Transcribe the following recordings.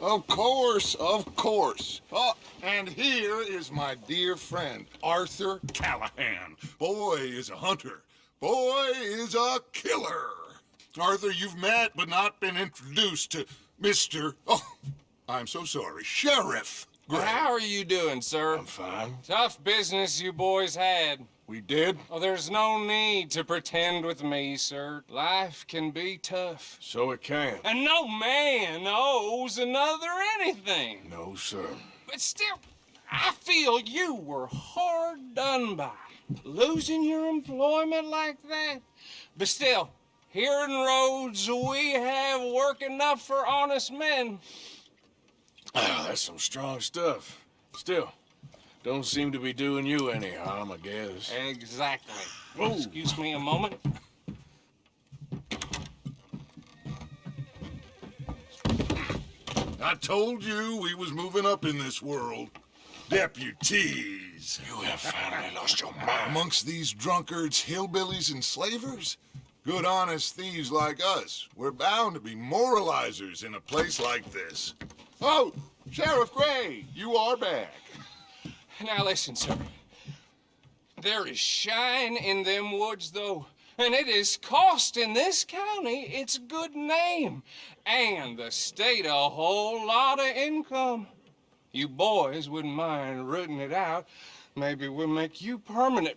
Of course, of course. Oh, and here is my dear friend, Arthur Callahan. Boy is a hunter. Boy is a killer. Arthur, you've met but not been introduced to Mr. Oh, I'm so sorry, Sheriff Gray. How are you doing, sir? I'm fine. Tough business you boys had. We did? Oh, there's no need to pretend with me, sir. Life can be tough. So it can. And no man owes another anything. No, sir. But still, I feel you were hard done by. Losing your employment like that. But still, here in Rhodes, we have work enough for honest men. Ah, that's some strong stuff. Still, don't seem to be doing you any harm, I guess. Exactly. Whoa. Excuse me a moment. I told you we was moving up in this world. Deputies. You have finally lost your mind. Amongst these drunkards, hillbillies, and slavers? Good honest thieves like us. We're bound to be moralizers in a place like this. Oh, Sheriff Gray, you are back. Now listen, sir. There is shine in them woods, though, and it is costing this county its good name and the state a whole lot of income. You boys wouldn't mind rooting it out. Maybe we'll make you permanent.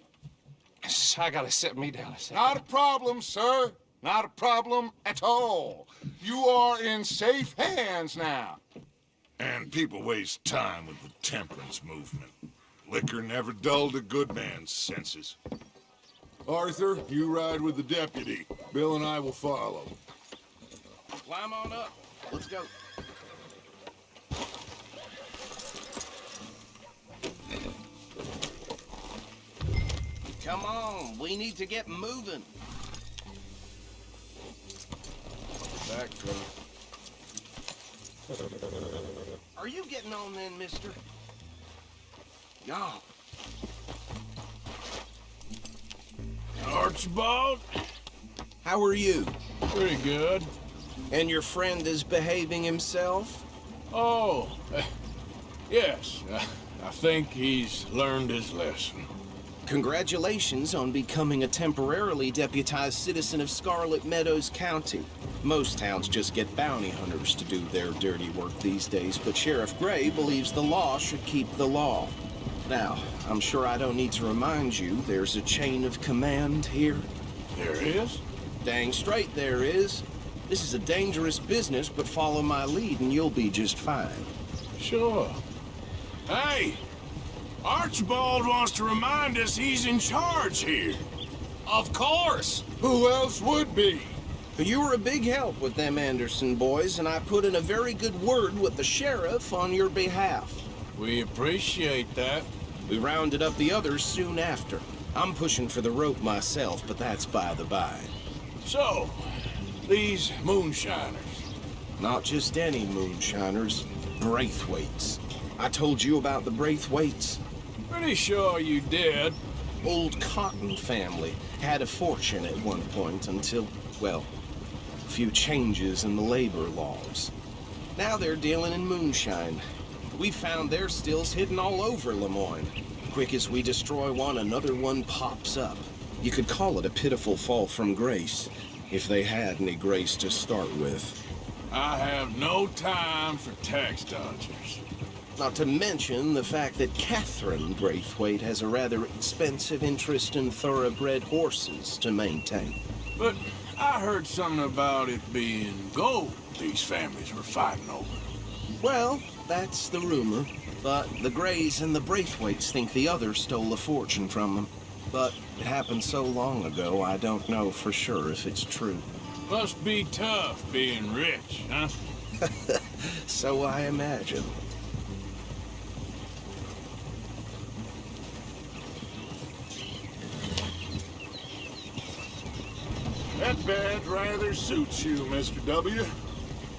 I gotta set me down a second. Not a problem, sir. Not a problem at all. You are in safe hands now. And people waste time with the temperance movement. Liquor never dulled a good man's senses. Arthur, you ride with the deputy. Bill and I will follow. Climb on up. Let's go. Come on, we need to get moving. Back, fella. Are you getting on then, mister? Y'all. Archibald? How are you? Pretty good. And your friend is behaving himself? Oh, yes. I think he's learned his lesson. Congratulations on becoming a temporarily deputized citizen of Scarlet Meadows County. Most towns just get bounty hunters to do their dirty work these days, but Sheriff Gray believes the law should keep the law. Now, I'm sure I don't need to remind you there's a chain of command here. There is? Dang straight there is. This is a dangerous business, but follow my lead and you'll be just fine. Sure. Hey! Archibald wants to remind us he's in charge here. Of course. Who else would be? You were a big help with them Anderson boys, and I put in a very good word with the sheriff on your behalf. We appreciate that. We rounded up the others soon after. I'm pushing for the rope myself, but that's by the by. So, these moonshiners. Not just any moonshiners, Braithwaites. I told you about the Braithwaites. Pretty sure you did. Old Cotton family had a fortune at one point until, well, a few changes in the labor laws. Now they're dealing in moonshine. We found their stills hidden all over Lemoyne. Quick as we destroy one, another one pops up. You could call it a pitiful fall from grace, if they had any grace to start with. I have no time for tax dodgers. Not to mention the fact that Catherine Braithwaite has a rather expensive interest in thoroughbred horses to maintain. But I heard something about it being gold these families were fighting over. Well, that's the rumor. But the Grays and the Braithwaites think the other stole a fortune from them. But it happened so long ago, I don't know for sure if it's true. Must be tough being rich, huh? So I imagine. That badge rather suits you, Mr. W.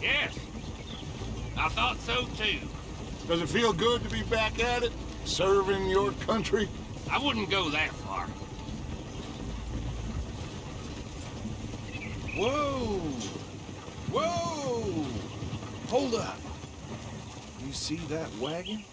Yes, I thought so too. Does it feel good to be back at it? Serving your country? I wouldn't go that far. Whoa! Whoa! Hold up. You see that wagon?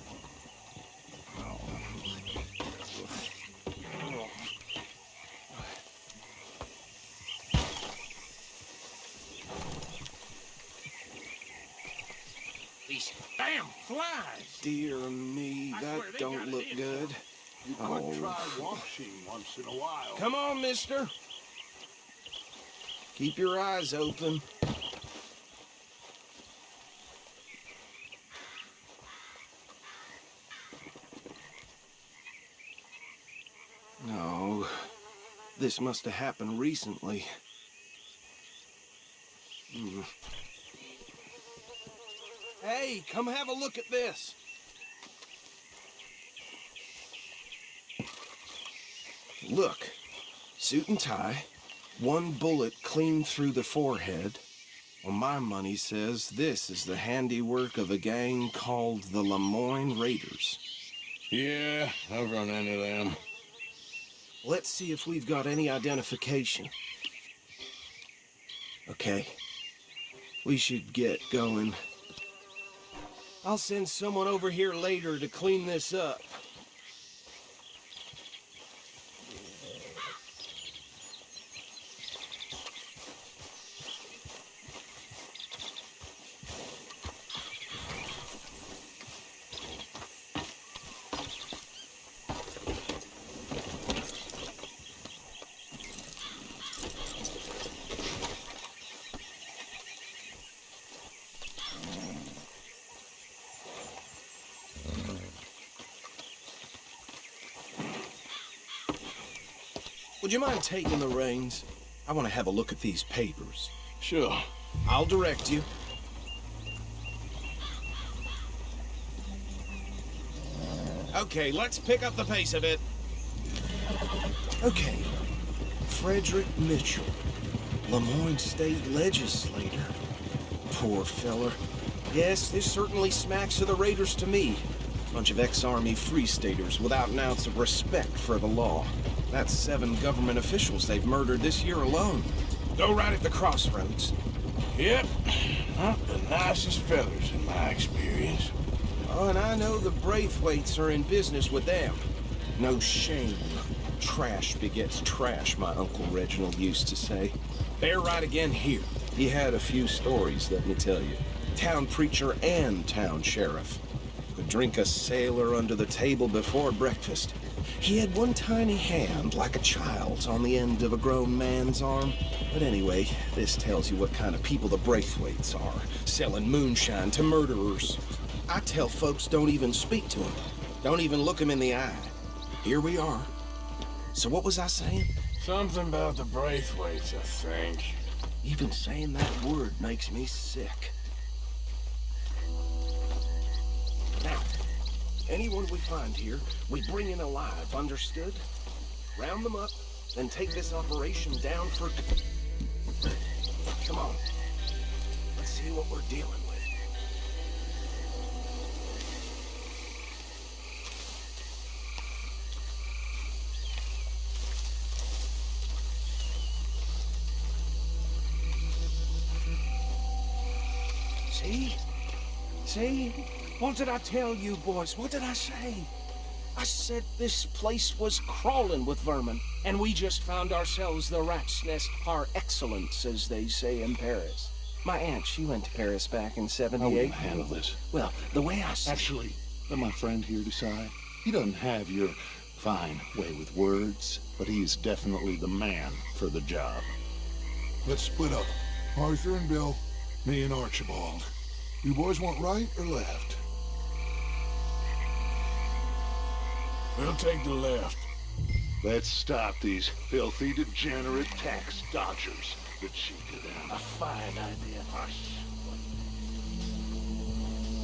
These damn flies. Dear me, I swear that they don't got look it in. good. You could try washing once in a while. Come on, mister. Keep your eyes open. No, this must have happened recently. Hey, come have a look at this. Look, suit and tie, one bullet clean through the forehead. Well, my money says this is the handiwork of a gang called the Lemoyne Raiders. Yeah, I've run into them. Let's see if we've got any identification. Okay, we should get going. I'll send someone over here later to clean this up. Would you mind taking the reins? I want to have a look at these papers. Sure. I'll direct you. Okay, let's pick up the pace a bit. Okay. Frederick Mitchell, Lemoyne State Legislator. Poor feller. Yes, this certainly smacks of the Raiders to me. Bunch of ex-Army Free Staters without an ounce of respect for the law. That's 7 government officials they've murdered this year alone. Go right at the crossroads. Yep, not the nicest fellas in my experience. Oh, and I know the Braithwaites are in business with them. No shame. Trash begets trash, my Uncle Reginald used to say. They're right again here. He had a few stories, let me tell you. Town preacher and town sheriff. Could drink a sailor under the table before breakfast. He had one tiny hand, like a child's, on the end of a grown man's arm. But anyway, this tells you what kind of people the Braithwaites are, selling moonshine to murderers. I tell folks don't even speak to them. Don't even look them in the eye. Here we are. So what was I saying? Something about the Braithwaites, I think. Even saying that word makes me sick. Now, anyone we find here, we bring in alive, understood? Round them up, then take this operation down for... Come on. Let's see what we're dealing with. See? See? What did I tell you, boys? What did I say? I said this place was crawling with vermin, and we just found ourselves the rat's nest par excellence, as they say in Paris. My aunt, she went to Paris back in How will '78. you handle this? Well, the way I see Actually, let my friend here decide. He doesn't have your fine way with words, but he's definitely the man for the job. Let's split up. Arthur and Bill, me and Archibald. You boys want right or left? We'll take the left. Let's stop these filthy, degenerate tax dodgers. The cheek of them. A fine idea.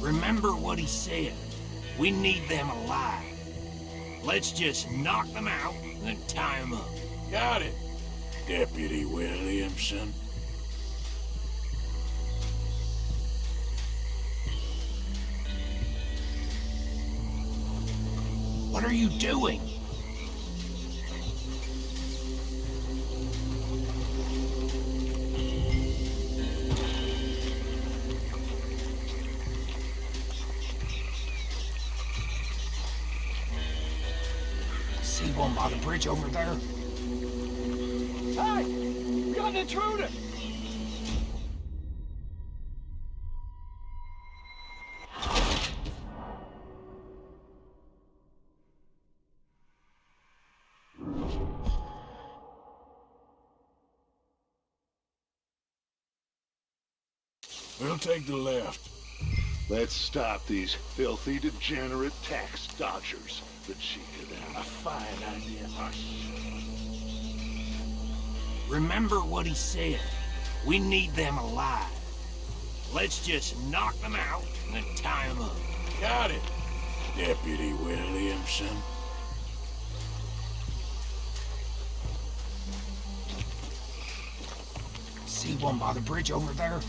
Remember what he said. We need them alive. Let's just knock them out and tie them up. Got it, Deputy Williamson. What are you doing? See one by the bridge over there? Hey! We got an intruder! We'll take the left. Let's stop these filthy, degenerate tax dodgers. The cheek of them. A fine idea. Remember what he said. We need them alive. Let's just knock them out and then tie them up. Got it, Deputy Williamson. See one by the bridge over there?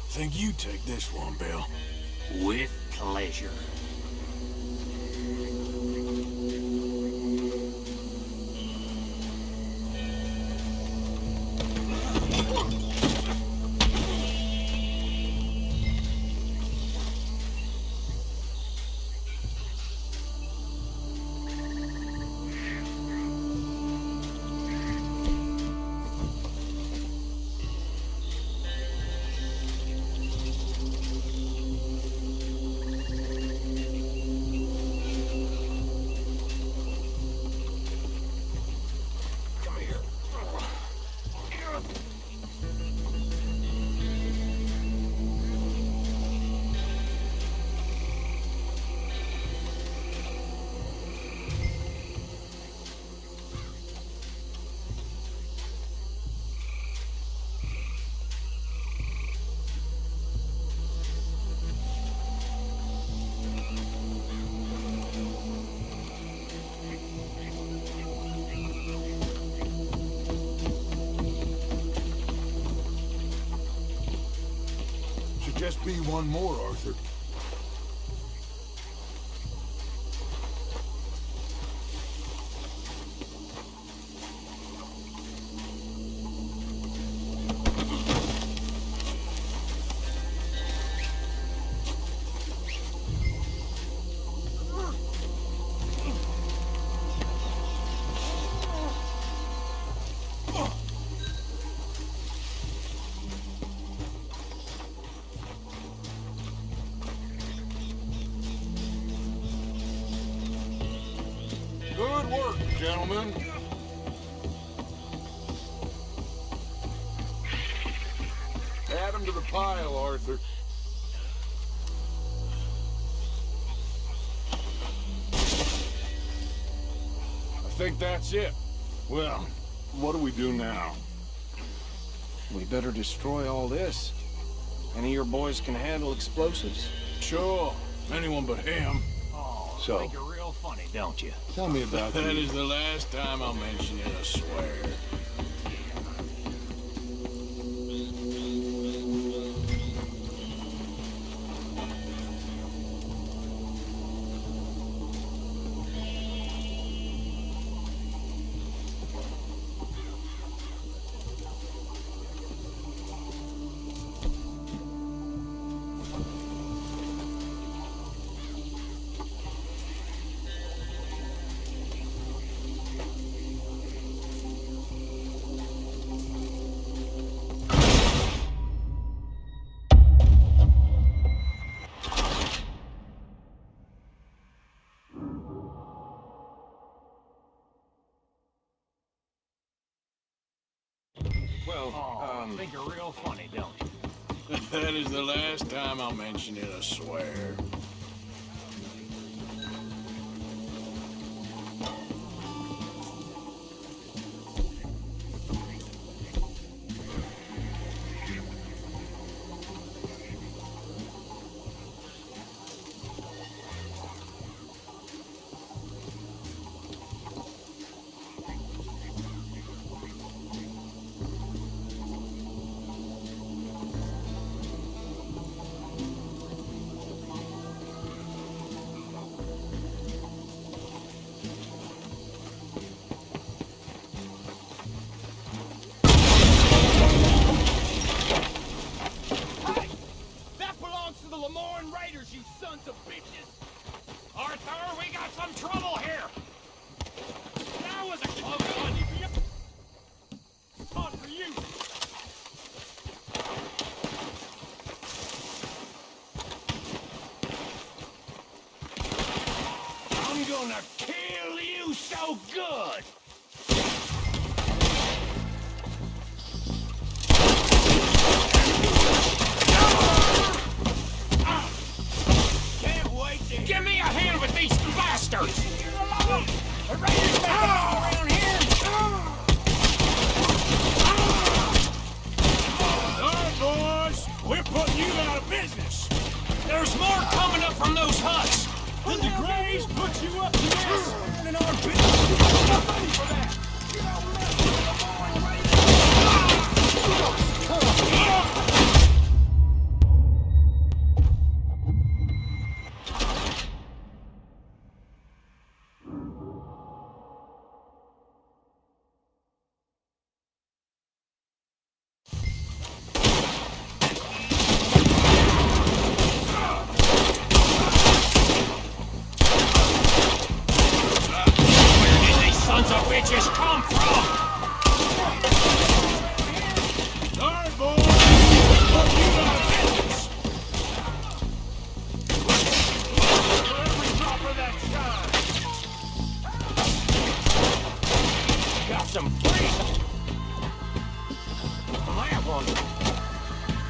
Think you take this one, Bill. With pleasure. Just be one more, Arthur. Good work, gentlemen. Add them to the pile, Arthur. I think that's it. Well, what do we do now? We better destroy all this. Any of your boys can handle explosives. Sure, anyone but him. Oh, So- think you're real funny, don't you? Tell me about That the... is the last time I'll mention it, I swear. Oh, think you're real funny, don't you? That is the last time I'll mention it, I swear. the Lemoyne Raiders, you sons of bitches! Arthur, we got some trouble here! That was a close one, you on for you! I'm gonna kill you so good! Can't wait to... Give me a hand with these bastards! The Raiders make around here! Alright, boys. We're putting you out of business. There's more coming up from those huts! Did the Grays put you up to this? In our business, you got money for that! You don't mess with the Lemoyne Raiders! Sons of bitches come from! Alright, boys. We're putting you out of business. For every drop of that shine. Got some freeze! Lamp on them.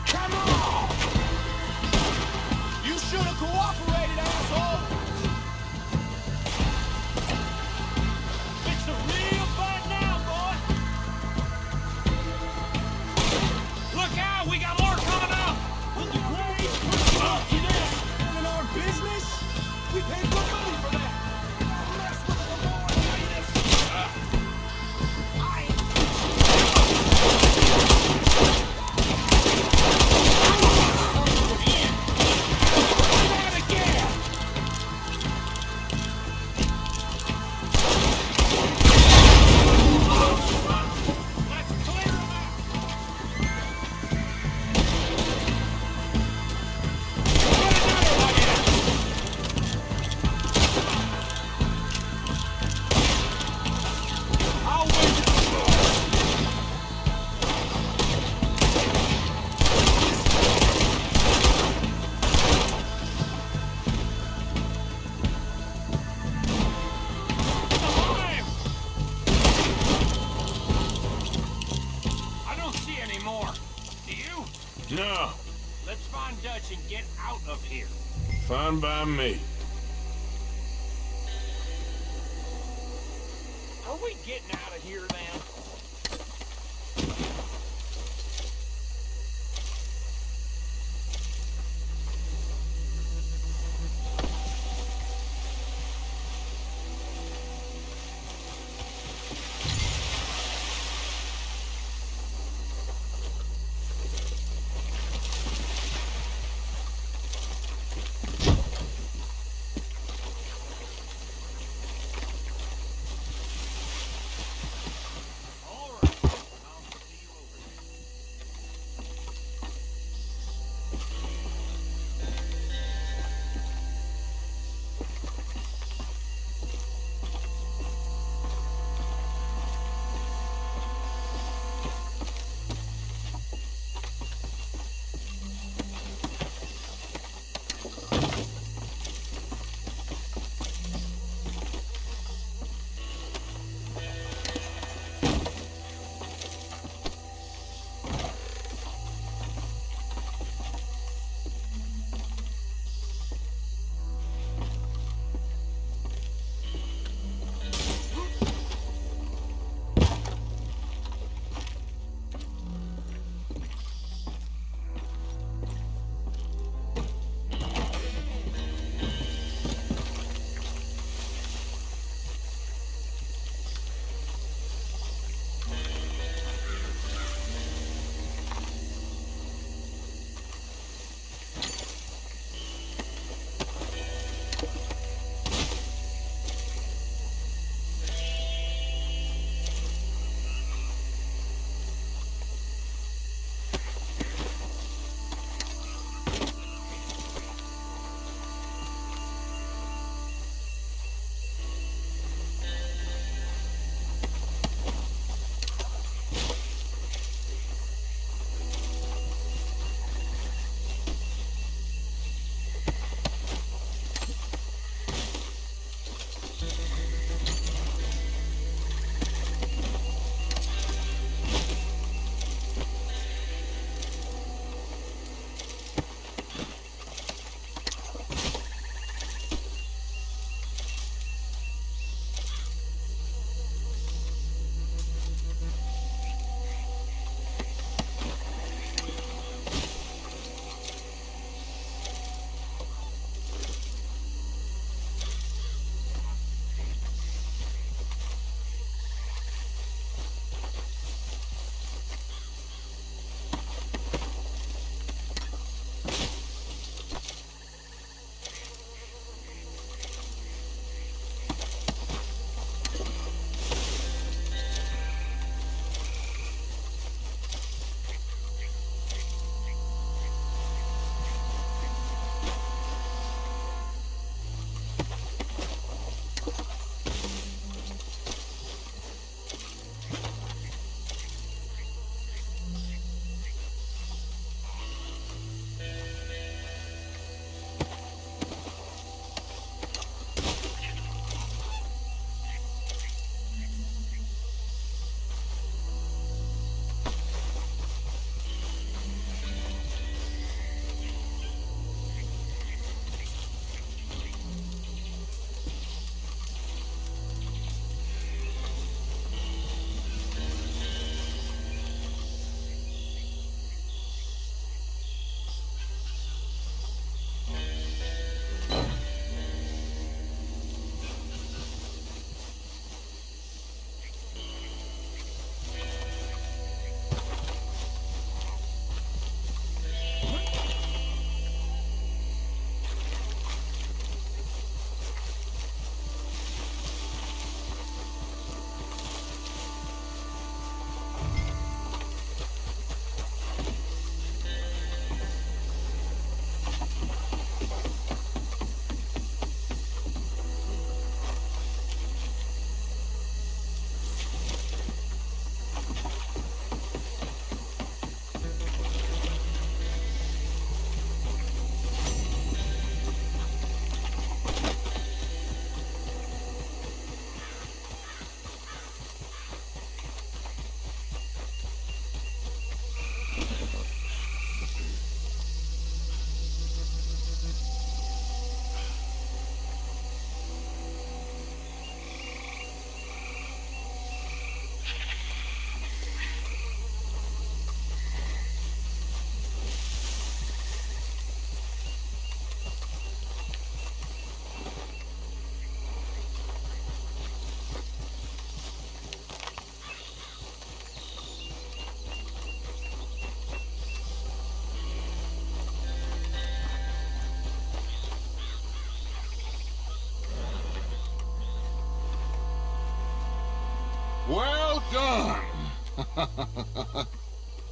Come on! You should have cooperated, asshole! It's a real fight now, boy! Look out! We got more coming up! Will the Grays put you up to this? In our business? We paid good money for that! Don't mess with the Lemoyne Raiders! No. Let's find Dutch and get out of here. Fine by me. Are we getting out of here then?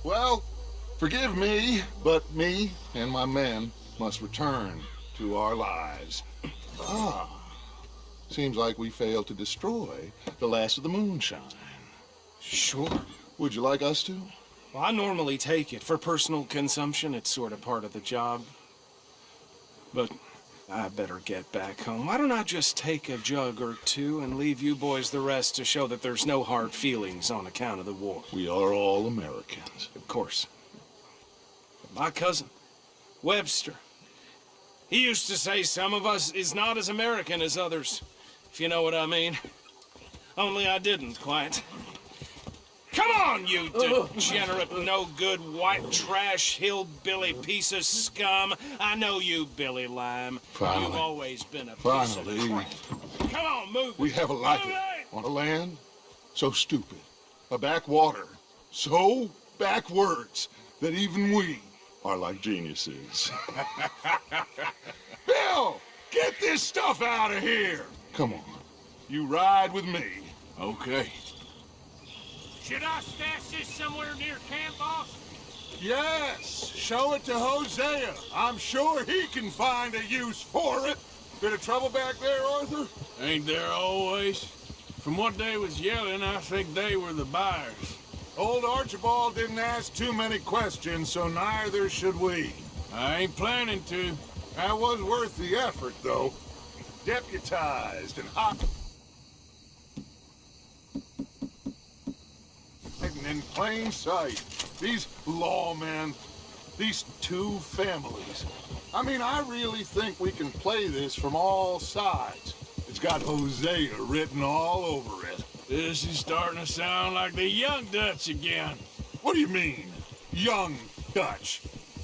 Well, forgive me, but me and my men must return to our lives. Seems like we failed to destroy the last of the moonshine. Sure. Would you like us to? Well, I normally take it. For personal consumption, it's sort of part of the job. But I better get back home. Why don't I just take a jug or two and leave you boys the rest to show that there's no hard feelings on account of the war? We are all Americans. Of course. But my cousin, Webster, he used to say some of us is not as American as others, if you know what I mean. Only I didn't quite. Come on, you degenerate, no-good, white trash, hillbilly piece of scum. I know you, Billy Lime. Finally. You've always been a piece Finally. of crap. Come on, move We it. have a life Move it. on a land so stupid, a backwater so backwards that even we are like geniuses. Bill, get this stuff out of here. Come on, you ride with me. Okay. Should I stash this somewhere near camp, boss? Yes, show it to Hosea. I'm sure he can find a use for it. Bit of trouble back there, Arthur? Ain't there always? From what they was yelling, I think they were the buyers. Old Archibald didn't ask too many questions, so neither should we. I ain't planning to. That was worth the effort, though. Deputized and hot. In plain sight. These lawmen, these two families. I mean, I really think we can play this from all sides. It's got Hosea written all over it. This is starting to sound like the Young Dutch again. What do you mean, young Dutch?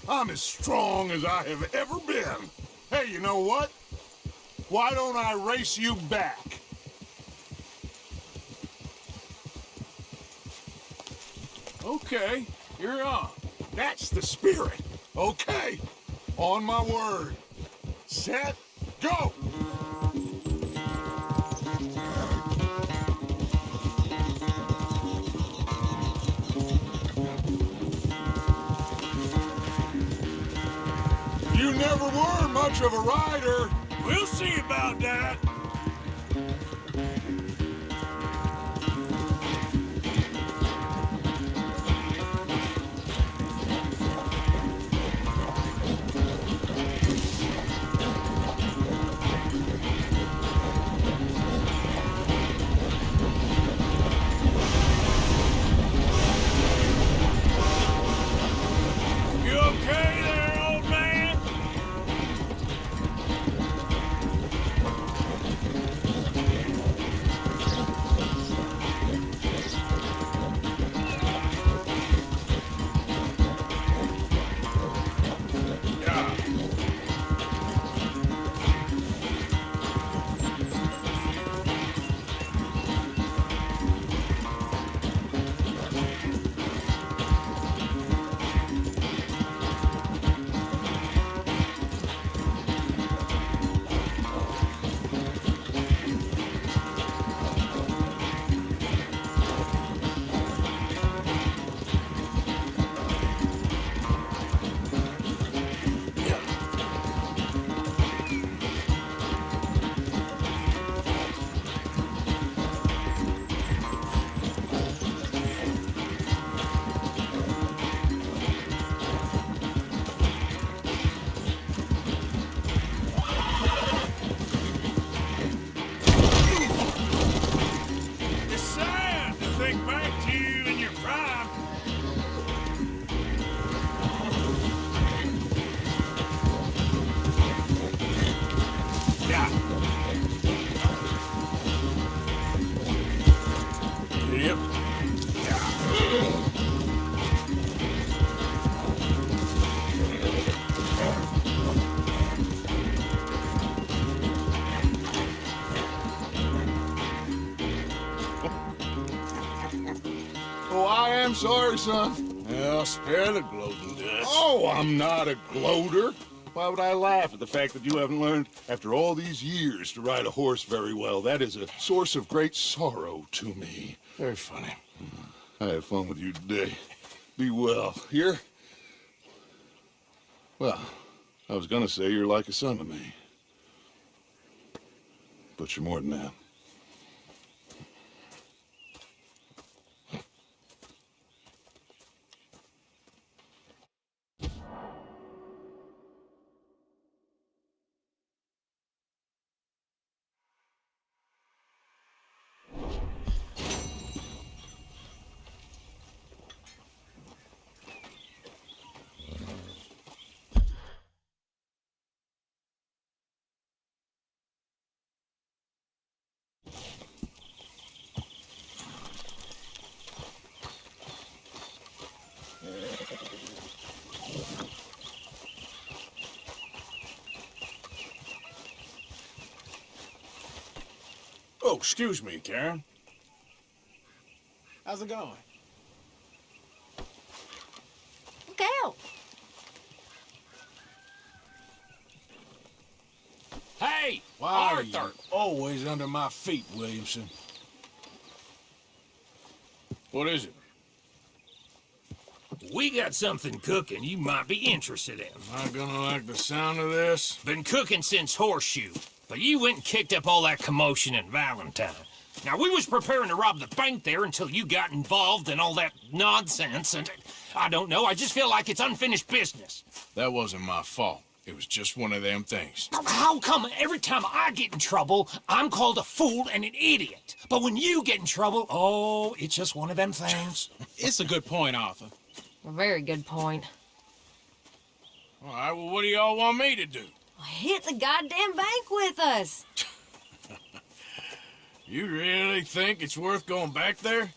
I'm as strong as I have ever been. Hey, you know what? Why don't I race you back? Okay, you're on. That's the spirit. Okay, on my word. Set, go! You never were much of a rider. We'll see about that. You okay there, old man? It's sad to think back to you in your prime. Yeah. Yep. Oh, I am sorry, son. Well, spare the gloating Dutch. Oh, I'm not a gloater. Why would I laugh at the fact that you haven't learned, after all these years, to ride a horse very well? That is a source of great sorrow to me. Very funny. I had fun with you today. Be well. Here? Well, I was gonna say you're like a son to me. But you're more than that. Oh, excuse me, Karen. How's it going? Look out! Hey, Why are Arthur! you always under my feet, Williamson? What is it? We got something cooking you might be interested in. Am I gonna like the sound of this? Been cooking since Horseshoe, but you went and kicked up all that commotion in Valentine. Now, we was preparing to rob the bank there until you got involved in all that nonsense, and I don't know, I just feel like it's unfinished business. That wasn't my fault. It was just one of them things. How come every time I get in trouble, I'm called a fool and an idiot? But when you get in trouble, oh, it's just one of them things. It's a good point, Arthur. A very good point. All right, well, what do y'all want me to do? Hit the goddamn bank with us. You really think it's worth going back there?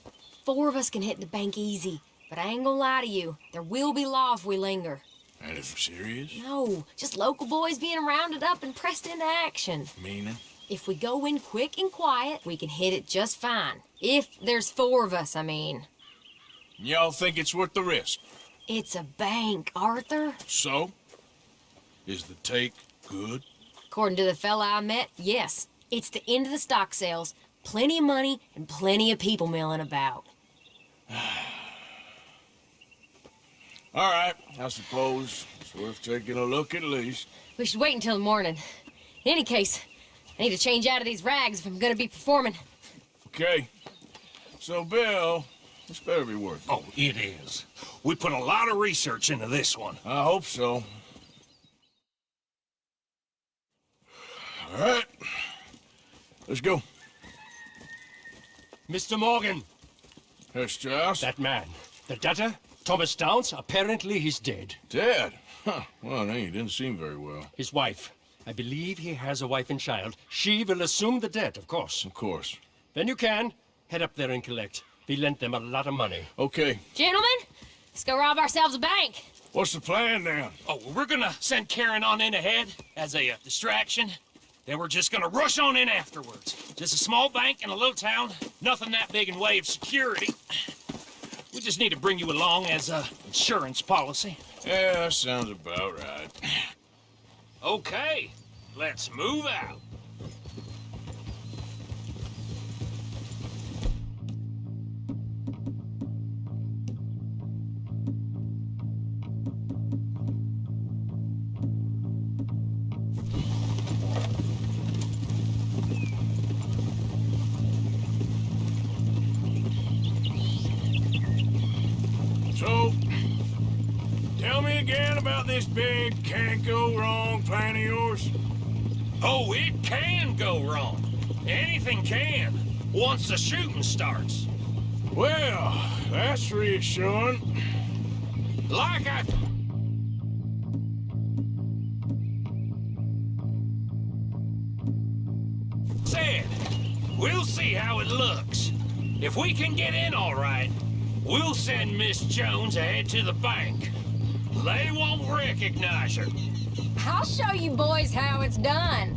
4 of us can hit the bank easy, but I ain't gonna lie to you. There will be law if we linger. And if serious? No, just local boys being rounded up and pressed into action. Meaning? If we go in quick and quiet, we can hit it just fine. If there's 4 of us, I mean. Y'all think it's worth the risk? It's a bank, Arthur. So? Is the take good? According to the fella I met, yes. It's the end of the stock sales. Plenty of money and plenty of people milling about. All right, I suppose it's worth taking a look at least. We should wait until the morning. In any case, I need to change out of these rags if I'm gonna be performing. Okay. So, Bill, this better be worth it. Oh, it is. We put a lot of research into this one. I hope so. All right. Let's go. Mr. Morgan, Herr Strauss? that man, the debtor, Thomas Downs, apparently he's dead. Dead? Huh. Well, no, he didn't seem very well. His wife, I believe he has a wife and child. She will assume the debt, of course. Of course. Then you can head up there and collect. We lent them a lot of money. Okay. Gentlemen, let's go rob ourselves a bank. What's the plan then? Oh, we're gonna send Karen on in ahead as a distraction. Then we're just gonna rush on in afterwards. Just a small bank in a little town. Nothing that big in way of security. We just need to bring you along as a insurance policy. Yeah, that sounds about right. Okay, let's move out. So, tell me again about this big can't go wrong plan of yours. Oh, it can go wrong. Anything can, once the shooting starts. Well, that's reassuring. Like I... said, we'll see how it looks. If we can get in all right, we'll send Miss Jones ahead to the bank. They won't recognize her. I'll show you boys how it's done.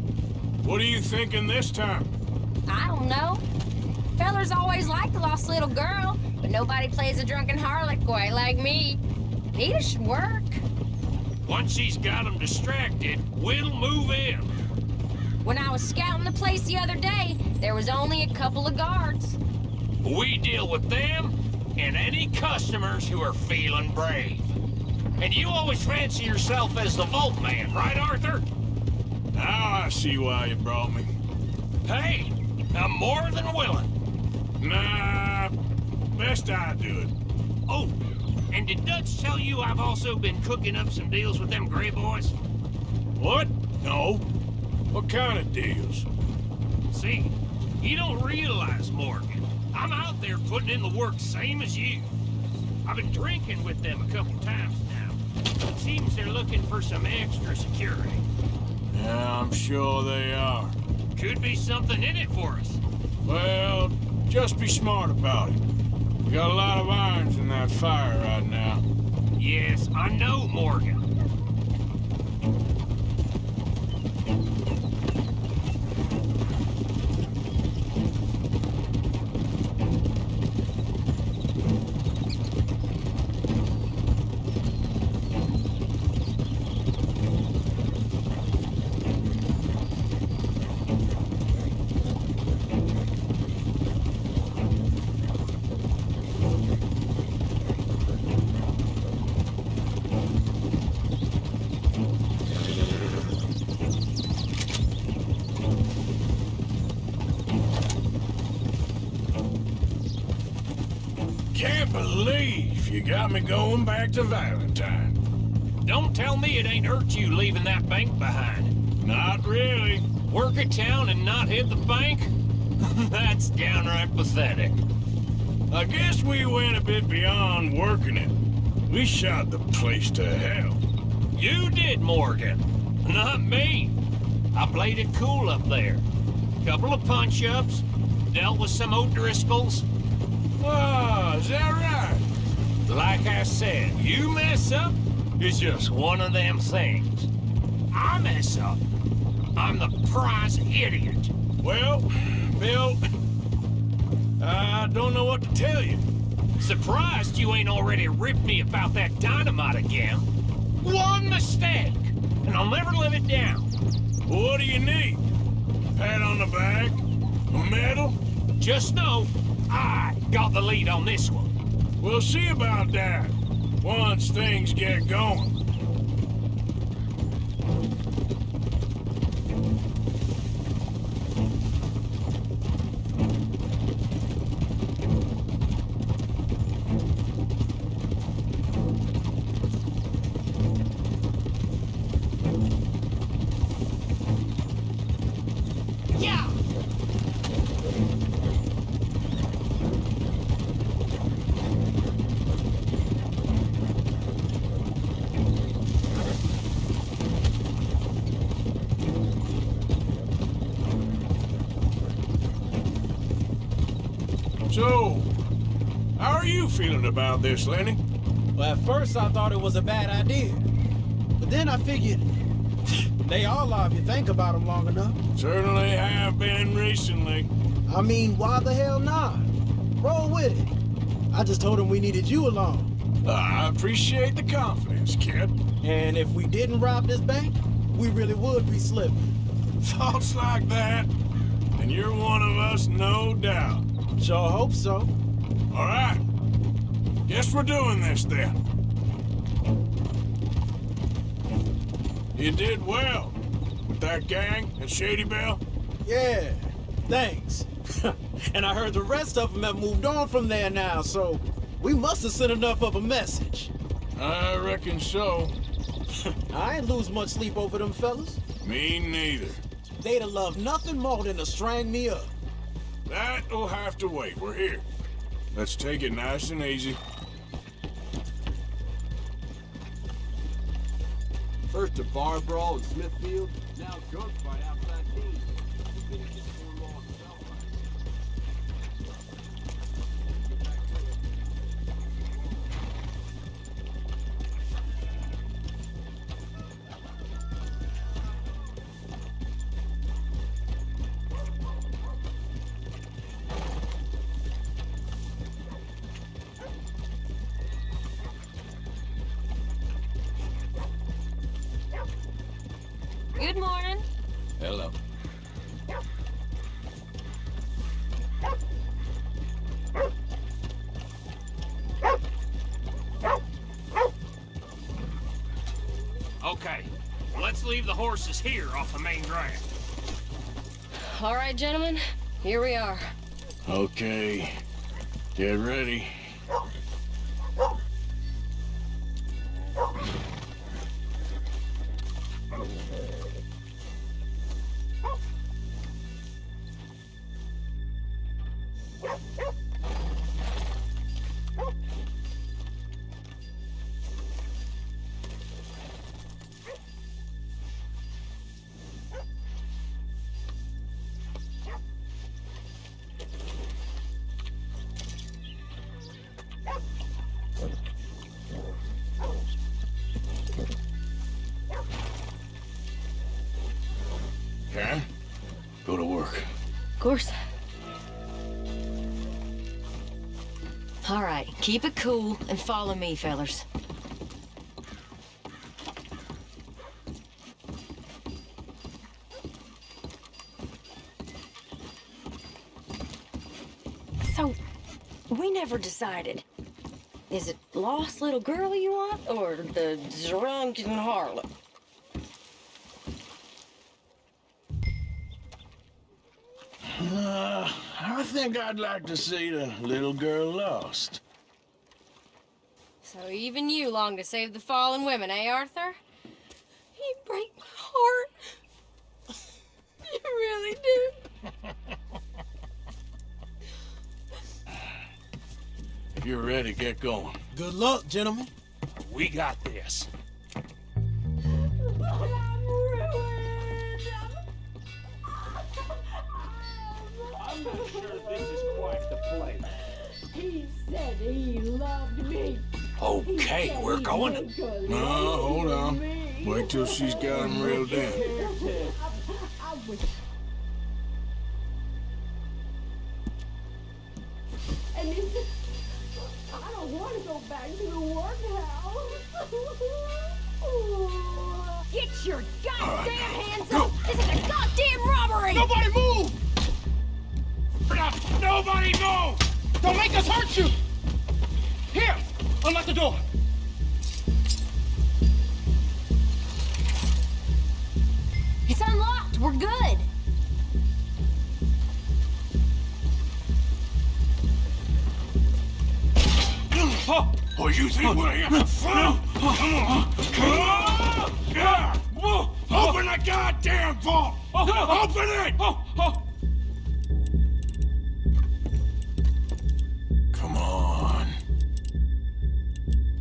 What are you thinking this time? I don't know. Fellers always liked the lost little girl, but nobody plays a drunken harlot quite like me. It should work. Once she's got them distracted, we'll move in. When I was scouting the place the other day, there was only a couple of guards. We deal with them, and any customers who are feeling brave. And you always fancy yourself as the Vault Man, right, Arthur? Now I see why you brought me. Hey, I'm more than willing. Nah, best I do it. Oh, and did Dutch tell you I've also been cooking up some deals with them Gray Boys? What? No. What kind of deals? See, you don't realize, Morgan. I'm out there putting in the work same as you. I've been drinking with them a couple times now. It seems they're looking for some extra security. Yeah, I'm sure they are. Could be something in it for us. Well, just be smart about it. We got a lot of irons in that fire right now. Yes, I know, Morgan. Can't believe you got me going back to Valentine. Don't tell me it ain't hurt you leaving that bank behind. Not really. Work a town and not hit the bank? That's downright pathetic. I guess we went a bit beyond working it. We shot the place to hell. You did, Morgan. Not me. I played it cool up there. Couple of punch-ups, dealt with some O'Driscolls. Ah, is that right? Like I said, you mess up, it's just one of them things. I mess up, I'm the prize idiot. Well, Bill, I don't know what to tell you. Surprised you ain't already ripped me about that dynamite again. One mistake, and I'll never live it down. What do you need? Pat on the back? A medal? Just know, I got the lead on this one. We'll see about that once things get going. Yeah! So, how are you feeling about this, Lenny? Well, at first I thought it was a bad idea. But then I figured, they all are if you think about them long enough. Certainly have been recently. I mean, why the hell not? Roll with it. I just told him we needed you along. I appreciate the confidence, kid. And if we didn't rob this bank, we really would be slipping. Thoughts like that, and you're one of us, no doubt. Sure hope so. All right. Guess we're doing this then. You did well with that gang at Shady Belle. Yeah, thanks. And I heard the rest of them have moved on from there now, so we must have sent enough of a message. I reckon so. I ain't lose much sleep over them fellas. Me neither. They'd have loved nothing more than to strang me up. That'll have to wait. We're here. Let's take it nice and easy. First a bar brawl in Smithfield, now drunk fight outside Keene. You finish this cornball on the south side. Get back to it. Good morning. Hello. leave the horses here off the main drag. All right, gentlemen, here we are. Okay, get ready. Karen, go to work. Of course. All right, keep it cool and follow me, fellers. So, we never decided. Is it lost little girl you want, or the drunken harlot? I think I'd like to see the little girl lost. So even you long to save the fallen women, eh, Arthur? You break my heart. You really do. If you're ready, get going. Good luck, gentlemen. We got this. I'm not sure this is quite the place. He said he loved me. Okay, we're going. No, hold on. Wait till she's got him reeled in. I was... And he said, I don't want to go back to the workhouse. Get your goddamn hands up! This is a goddamn robbery! Nobody move! Nobody move! Don't make us hurt you! Here, unlock the door. It's unlocked. We're good. Oh, you think we're here for fun? Come on! Come on! Yeah! Open the goddamn vault! Open it! Come on.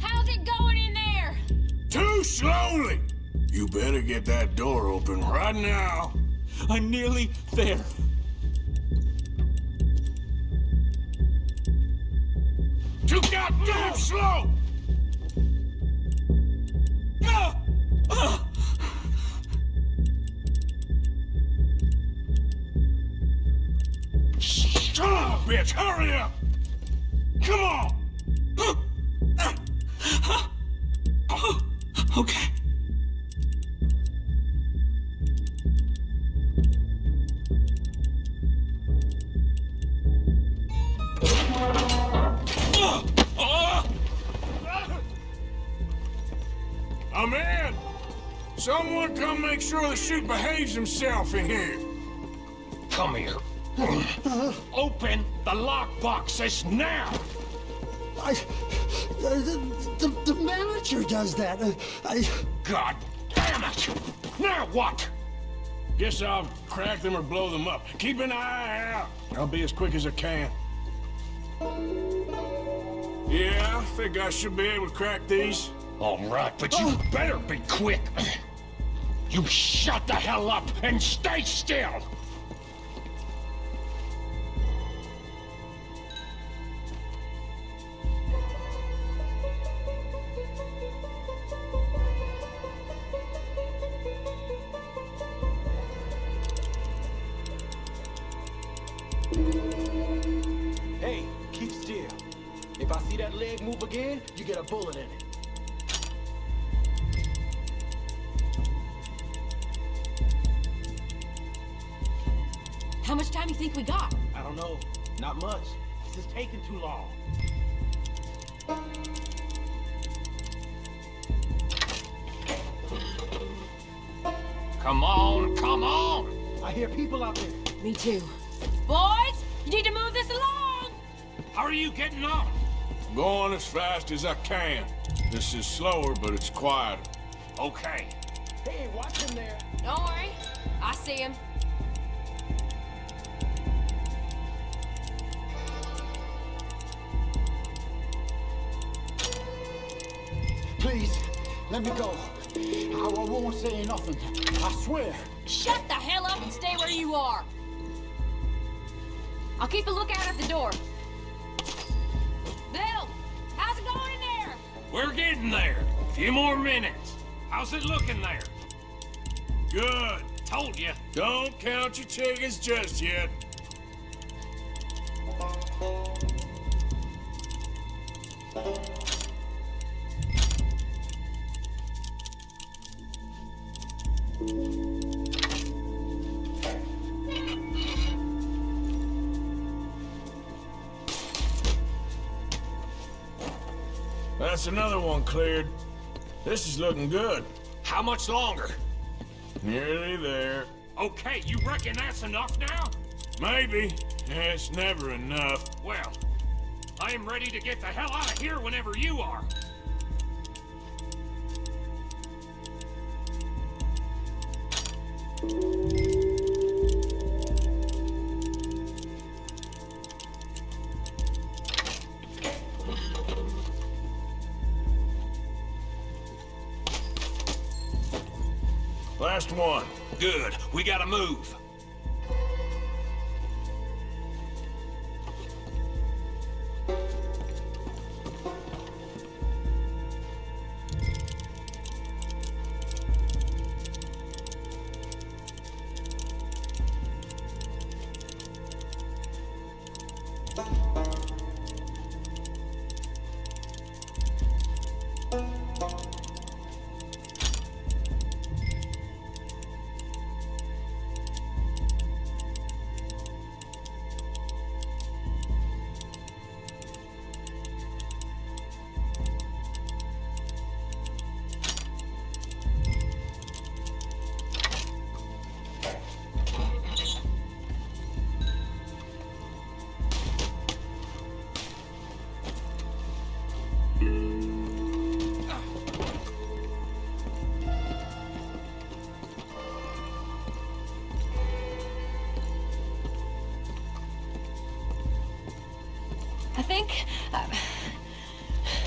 How's it going in there? Too slowly! You better get that door open right now. I'm nearly there. Too goddamn slow! Son of a bitch, hurry up! Come on! Okay. I'm in! Someone come make sure the chute behaves himself in here. Come here. Open the lockboxes now! The manager does that. God damn it! Now what? Guess I'll crack them or blow them up. Keep an eye out. I'll be as quick as I can. Yeah, I think I should be able to crack these. All right, but you better be quick. You shut the hell up and stay still! Hey, keep still. If I see that leg move again, you get a bullet in it. How much time do you think we got? I don't know. Not much. This is taking too long. Come on, come on. I hear people out there. Me too. Boys, you need to move this along. How are you getting on? Going as fast as I can. This is slower, but it's quieter. Okay. Hey, watch him there. Don't worry, I see him. Please, let me go. I won't say nothing. I swear. Shut the hell up and stay where you are. I'll keep a lookout at the door. Bill, how's it going in there? We're getting there. A few more minutes. How's it looking there? Good. Told you. Don't count your chickens just yet. That's another one cleared. This is looking good. How much longer? Nearly there. Okay, you reckon that's enough now? Maybe. It's never enough. Well, I am ready to get the hell out of here whenever you are. Last one. Good. We gotta move.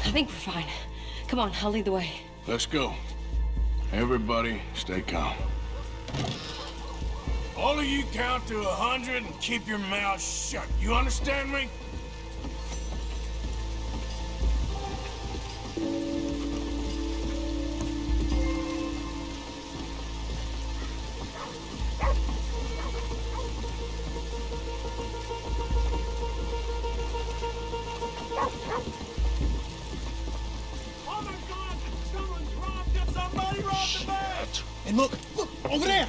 I think we're fine. Come on, I'll lead the way. Let's go. Everybody, stay calm. All of you count to 100 and keep your mouth shut. You understand me? And look, over there!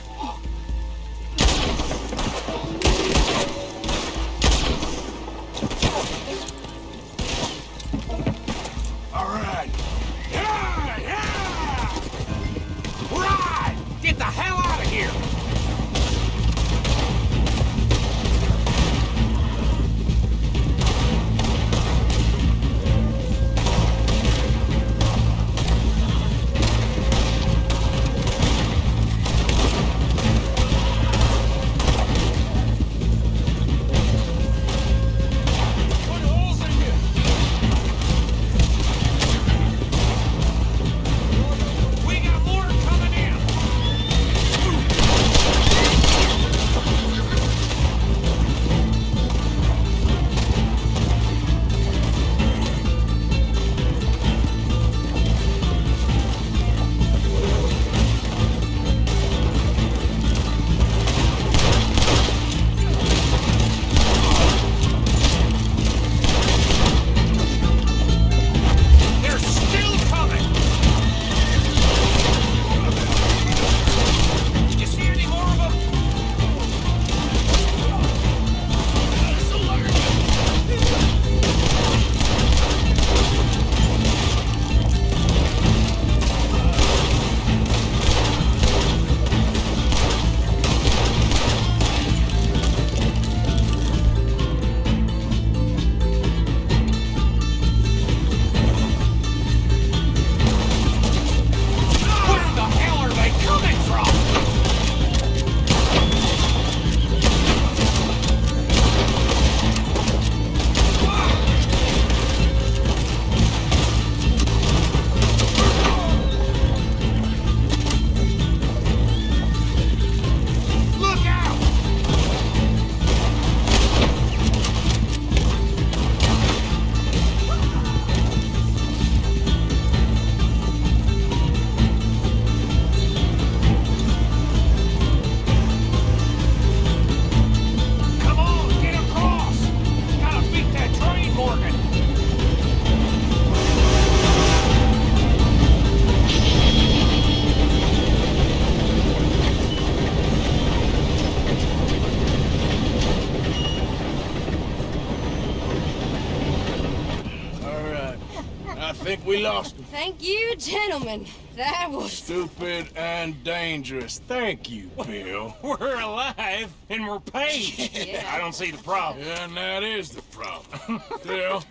think we lost him. Thank you, gentlemen. That was... Stupid and dangerous. Thank you, Bill. We're alive and we're paid. Yeah. I don't see the problem. Yeah, and that is the problem. Still,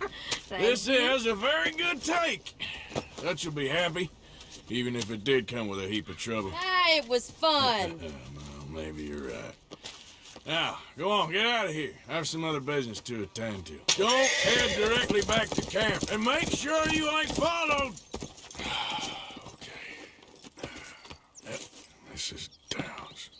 this is a very good take. Dutch will be happy, even if it did come with a heap of trouble. Ah, it was fun. Well, maybe you're right. Now, go on, get out of here. I have some other business to attend to. Don't head directly back to camp, and make sure you ain't followed. Okay. Yep, this is Downs.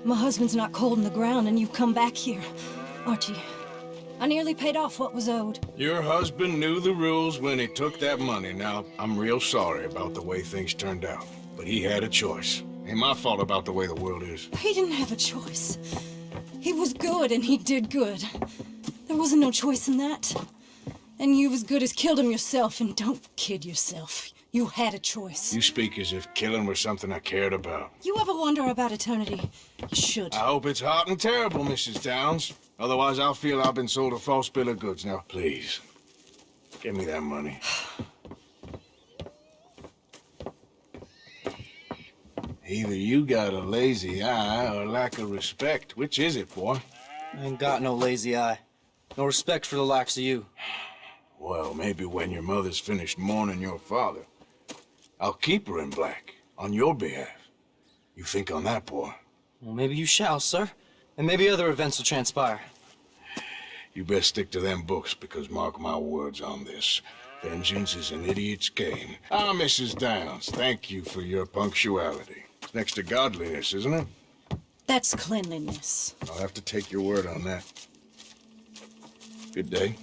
My husband's not cold in the ground, and you've come back here, Archie. I nearly paid off what was owed. Your husband knew the rules when he took that money. Now, I'm real sorry about the way things turned out. But he had a choice. Ain't my fault about the way the world is. He didn't have a choice. He was good, and he did good. There wasn't no choice in that. And you as good as killed him yourself, and don't kid yourself. You had a choice. You speak as if killing was something I cared about. You ever wonder about eternity? You should. I hope it's hot and terrible, Mrs. Downs. Otherwise, I'll feel I've been sold a false bill of goods. Now, please, give me that money. Either you got a lazy eye or lack of respect. Which is it, boy? I ain't got no lazy eye. No respect for the likes of you. Well, maybe when your mother's finished mourning your father, I'll keep her in black, on your behalf. You think on that, boy? Well, maybe you shall, sir. And maybe other events will transpire. You best stick to them books, because mark my words on this. Vengeance is an idiot's game. Ah, Mrs. Downs, thank you for your punctuality. It's next to godliness, isn't it? That's cleanliness. I'll have to take your word on that. Good day.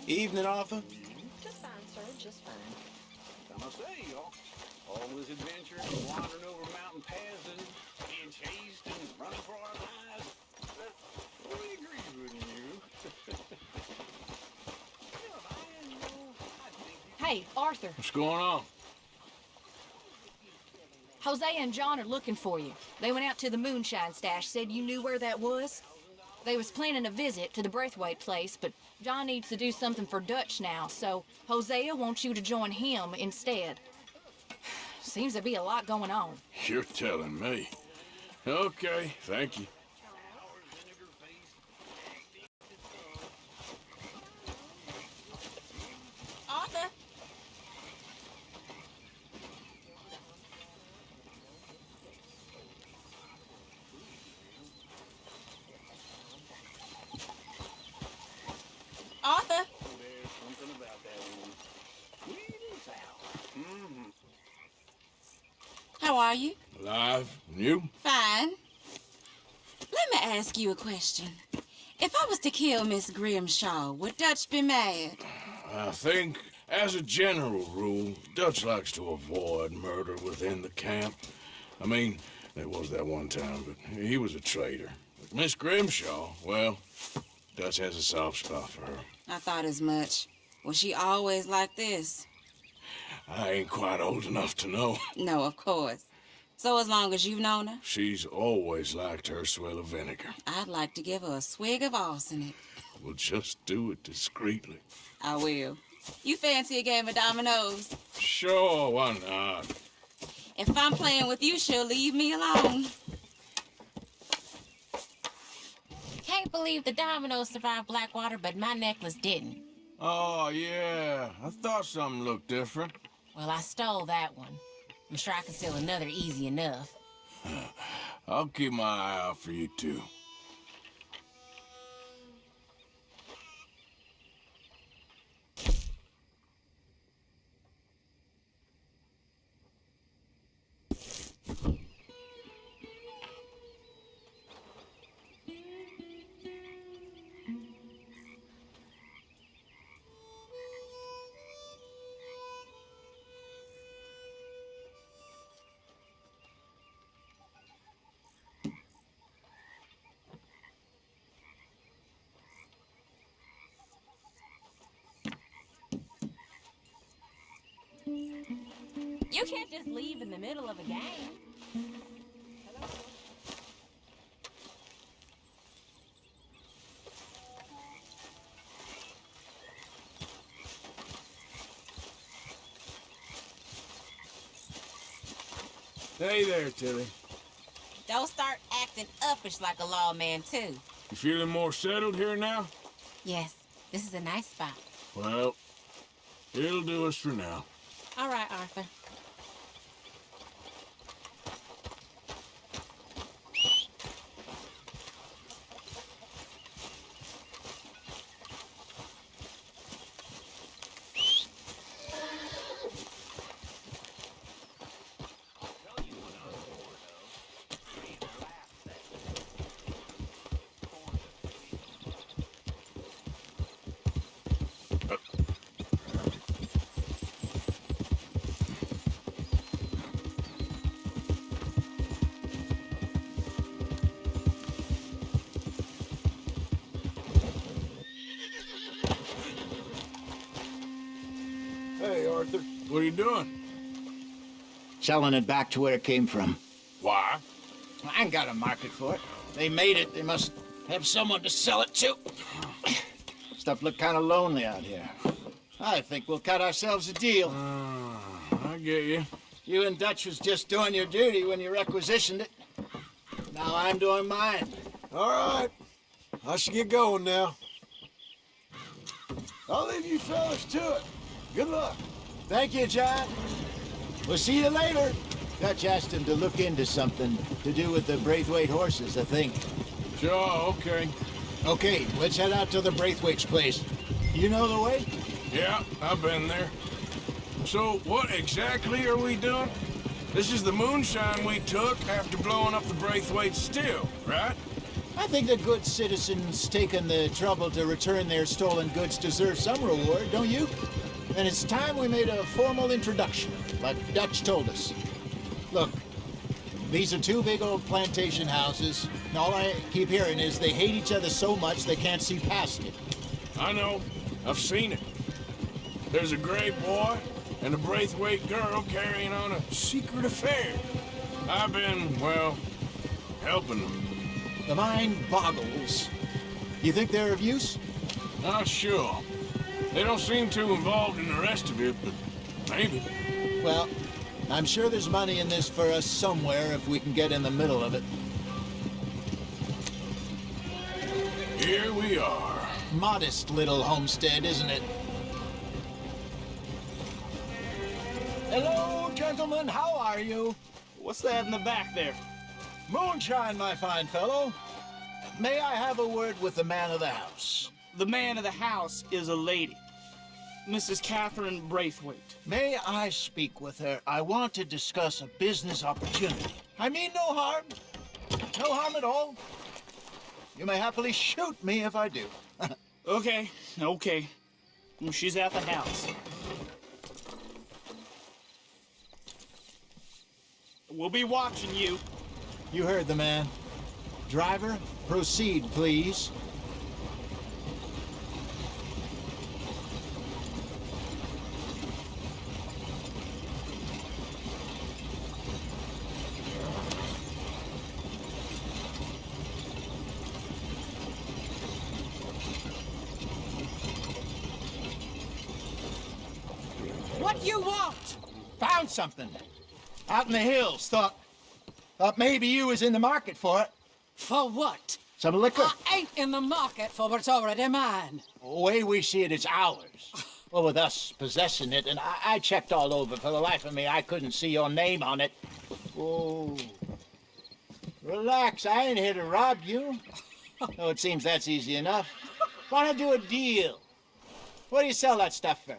Evening, Arthur. Just fine, sir, just fine. I must say, all this adventure and wandering over mountain paths and being chased and running for our lives, that really agrees with you. Hey, Arthur. What's going on? Hosea and John are looking for you. They went out to the moonshine stash, said you knew where that was. They was planning a visit to the Braithwaite place, but John needs to do something for Dutch now, so Hosea wants you to join him instead. Seems to be a lot going on. You're telling me. Okay, thank you. Arthur? Arthur? There's something about that one. Sweet as hell. Mm-hmm. How are you? Alive? And you? Fine. Let me ask you a question. If I was to kill Miss Grimshaw, would Dutch be mad? I think, as a general rule, Dutch likes to avoid murder within the camp. I mean, there was that one time, but he was a traitor. But Miss Grimshaw, well, Dutch has a soft spot for her. I thought as much. Was she always like this? I ain't quite old enough to know. No, of course. So as long as you've known her? She's always liked her swill of vinegar. I'd like to give her a swig of arsenic. We'll just do it discreetly. I will. You fancy a game of dominoes? Sure, why not? If I'm playing with you, she'll leave me alone. Can't believe the dominoes survived Blackwater, but my necklace didn't. Oh, yeah. I thought something looked different. Well, I stole that one. I'm sure I can steal another easy enough. I'll keep my eye out for you, too. You can't just leave in the middle of a game. Hey there, Tilly. Don't start acting uppish like a lawman, too. You feeling more settled here now? Yes, this is a nice spot. Well, it'll do us for now. All right, Arthur. Hey, Arthur. What are you doing? Selling it back to where it came from. Why? I ain't got a market for it. They made it. They must have someone to sell it to. Stuff look kind of lonely out here. I think we'll cut ourselves a deal. I get you. You and Dutch was just doing your duty when you requisitioned it. Now I'm doing mine. All right. I should get going now. I'll leave you fellas to it. Good luck. Thank you, John. We'll see you later. Dutch asked him to look into something to do with the Braithwaite horses, I think. Sure, okay. Okay, let's head out to the Braithwaite's place. You know the way? Yeah, I've been there. So, what exactly are we doing? This is the moonshine we took after blowing up the Braithwaite still, right? I think that good citizens taking the trouble to return their stolen goods deserve some reward, don't you? And it's time we made a formal introduction, like Dutch told us. Look, these are two big old plantation houses, and all I keep hearing is they hate each other so much they can't see past it. I know. I've seen it. There's a gray boy and a Braithwaite girl carrying on a secret affair. I've been, well, helping them. The mind boggles. You think they're of use? Not sure. They don't seem too involved in the rest of it, but maybe. Well, I'm sure there's money in this for us somewhere if we can get in the middle of it. Here we are. Modest little homestead, isn't it? Hello, gentlemen. How are you? What's that in the back there? Moonshine, my fine fellow. May I have a word with the man of the house? The man of the house is a lady. Mrs. Catherine Braithwaite. May I speak with her? I want to discuss a business opportunity. I mean no harm. No harm at all. You may happily shoot me if I do. Okay. Well, she's at the house. We'll be watching you. You heard the man. Driver, proceed, please. What you want? Found something. Out in the hills. Thought maybe you was in the market for it. For what? Some liquor. I ain't in the market for what's already mine. The way we see it, it's ours. Well, with us possessing it, and I checked all over. For the life of me, I couldn't see your name on it. Oh. Relax, I ain't here to rob you. Oh, it seems that's easy enough. Why not do a deal? What do you sell that stuff for?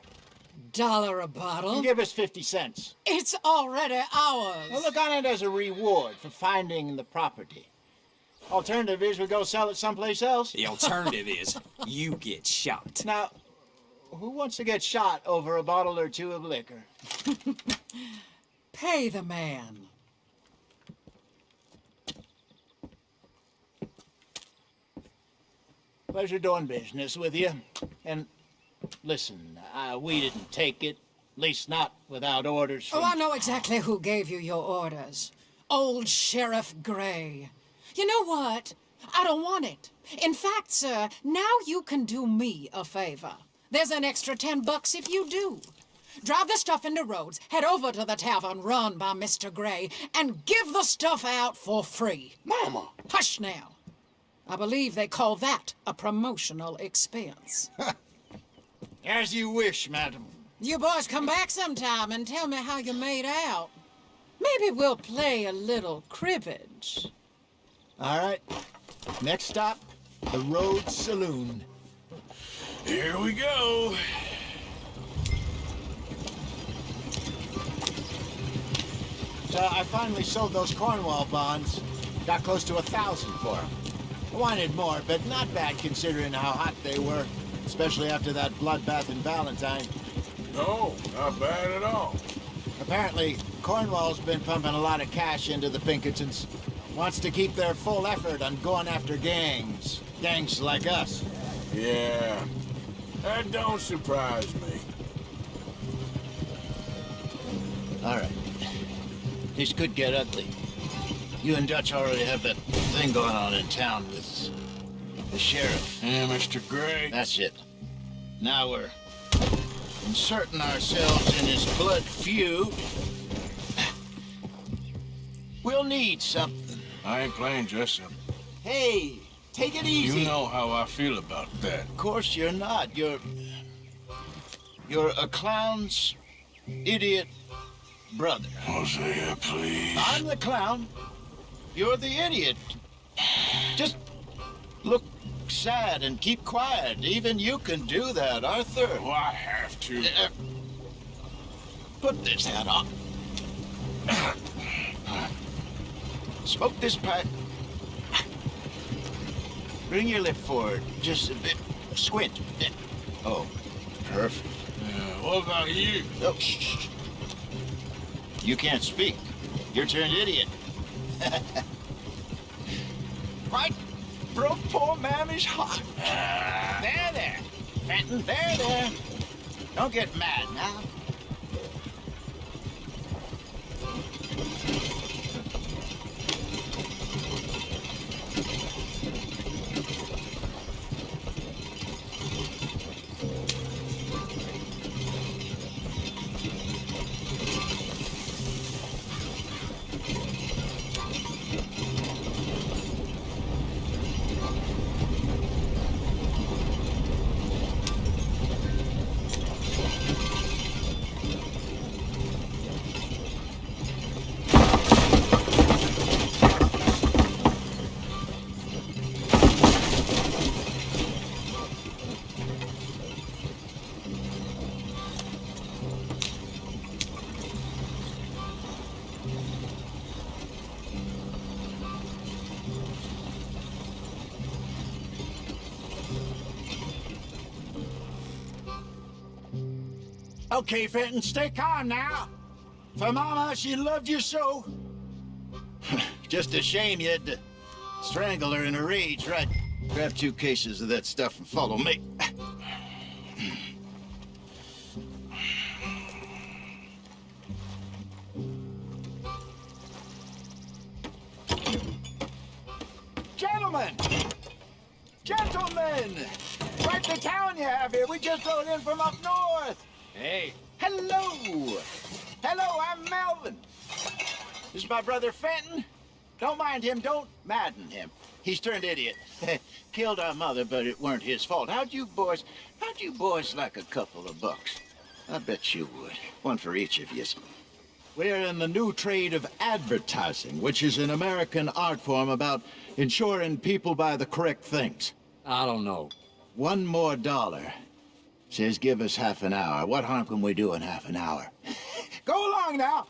$1 a bottle? You give us 50 cents. It's already ours. Well, look on it as a reward for finding the property. Alternative is we go sell it someplace else. The alternative is you get shot. Now, who wants to get shot over a bottle or two of liquor? Pay the man. Pleasure doing business with you. And listen, we didn't take it. At least not without orders from... Oh, I know exactly who gave you your orders. Old Sheriff Gray. You know what? I don't want it. In fact, sir, now you can do me a favor. There's an extra $10 if you do. Drive the stuff into Rhodes, head over to the tavern run by Mr. Gray, and give the stuff out for free. Mama! Hush now. I believe they call that a promotional expense. As you wish, madam. You boys come back sometime and tell me how you made out. Maybe we'll play a little cribbage. All right. Next stop, the Rhodes Saloon. Here we go. So I finally sold those Cornwall bonds. Got close to 1,000 for them. I wanted more, but not bad considering how hot they were, especially after that bloodbath in Valentine. No, not bad at all. Apparently, Cornwall's been pumping a lot of cash into the Pinkertons. Wants to keep their full effort on going after gangs. Gangs like us. Yeah, that don't surprise me. All right. This could get ugly. You and Dutch already have that thing going on in town with the sheriff. Yeah, Mr. Gray. That's it. Now we're inserting ourselves in his blood feud. We'll need something. I ain't playing dress-up. Hey, take it easy. You know how I feel about that. Of course you're not. You're a clown's idiot brother. Hosea, please. I'm the clown. You're the idiot. Just look sad and keep quiet. Even you can do that, Arthur. Oh, I have to. Put this hat on. Smoke this pipe. Bring your lip forward. Just a bit. Squint. Oh, perfect. What about you? Oh, shh. You can't speak. You're turned idiot. Right, bro, poor mammy's hot. There. Fenton, there. Don't get mad now. Okay, Fenton, stay calm now. For Mama, she loved you so. Just a shame you had to strangle her in a rage, right? Grab 2 cases of that stuff and follow me. Gentlemen! Quite the town you have here. We just rode in from up north. Hey. Hello! Hello, I'm Melvin. This is my brother Fenton. Don't mind him, don't madden him. He's turned idiot. Killed our mother, but it weren't his fault. How'd you boys like a couple of bucks? I bet you would. One for each of you. We're in the new trade of advertising, which is an American art form about ensuring people buy the correct things. I don't know. $1 more. Says give us half an hour. What harm can we do in half an hour? Go along now.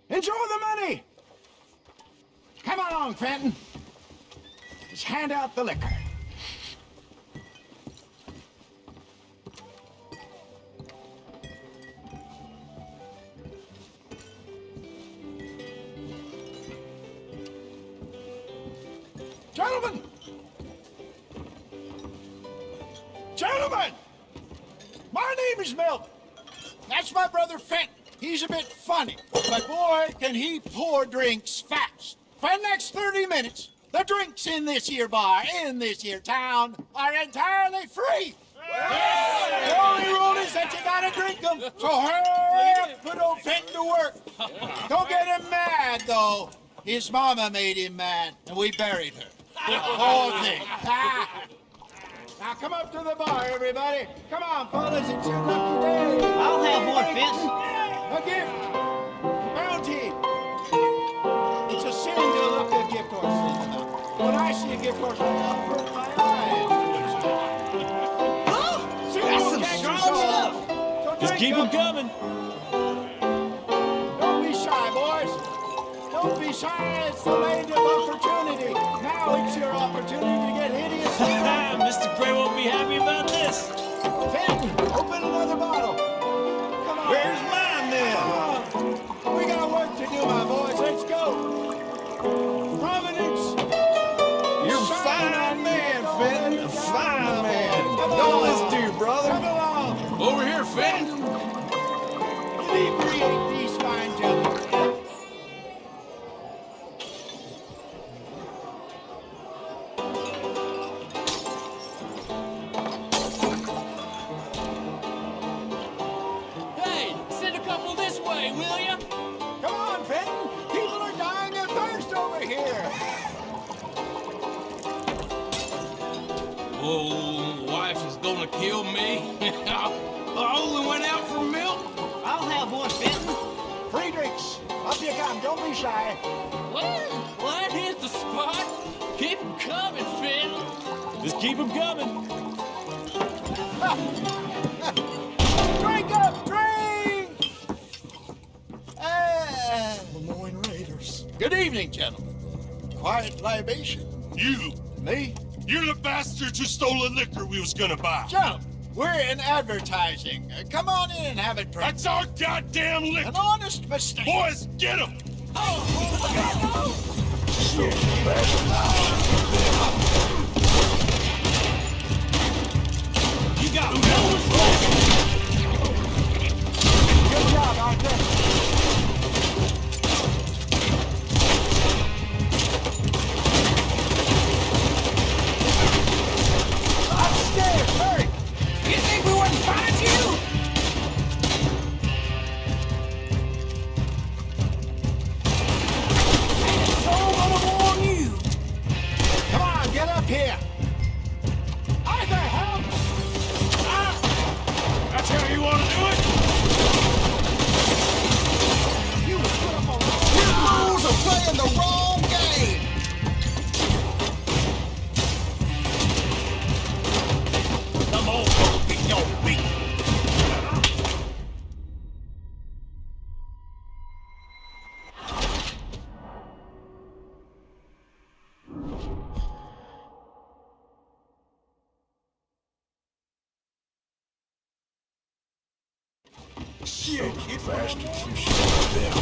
Enjoy the money. Come along, Fenton. Just hand out the liquor. Gentlemen! Gentlemen! My name is Melvin. That's my brother Fenton. He's a bit funny, but boy, can he pour drinks fast. For the next 30 minutes, the drinks in this here bar, in this here town, are entirely free. The only rule is that you gotta drink them, so hurry up, put old Fenton to work. Don't get him mad, though. His mama made him mad, and we buried her. Whole thing. Now come up to the bar, everybody. Come on, fellas, it's your lucky day. I'll have one, Fenton. A gift. Bounty. It's a sin to look a gift horse in the mouth. When I see a gift horse, I'll hurt my eyes. See, That's some strong stuff. So Just keep them coming. Don't be shy, boys. Don't be shy. It's the land of opportunity. Now it's your opportunity to get hideous. Mr. Gray won't be happy about this. Fenton, open another bottle. Come on. Where's mine then? Come on. We got work to do, my boys. Let's go. Providence. You're a fine man, Fenton. A fine man. Don't listen to your brother. Come along. Over here, Fenton. Inebriate these fine gentlemen. Hey, send a couple this way, will ya? Come on, Fenton. People are dying of thirst over here. Oh, wife is gonna kill me. I only went out for milk. I'll have one, Fenton. Free drinks. Up you come. Don't be shy. Well, that hit the spot. Keep them coming, Fenton. Just keep them coming. Drink up, drink! Lemoyne Raiders. Good evening, gentlemen. Quiet libation. You! Me? You're the bastards who stole the liquor we was gonna buy. Jump! We're in advertising. Come on in and have it drunk. That's our goddamn liquor. An honest mistake. Boys, get him! You got no respect! Good job, Arthur. Upstairs, hurry! You think we wouldn't find you? So I'm gonna warn you. Come on, get up here. Arthur, help! That's how you want to do it? You fools are playing the wrong game. Come on, get your beat. Shit, it's Bastards from shit them.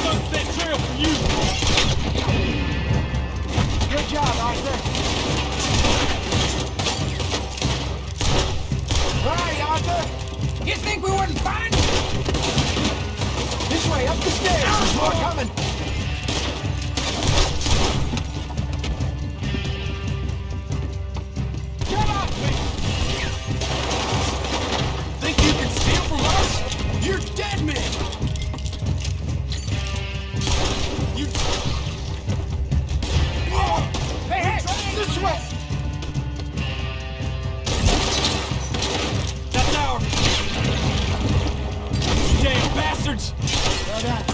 Sunset Trail for you. Good job, Arthur. Right, Arthur. You think we wouldn't find you? This way, up the stairs. There's more coming. Get off me! Think you can steal from us? You're dead men! You... Hey, this way! That's ours! You damn bastards! Well done.